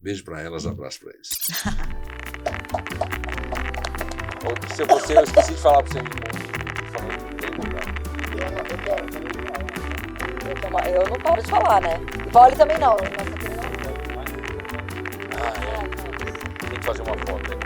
Speaker 1: Beijo pra elas, abraço pra eles. Eu esqueci de falar pra você.
Speaker 2: Eu não paro de falar, né? E Poli também não.
Speaker 1: Tem que fazer uma foto aí.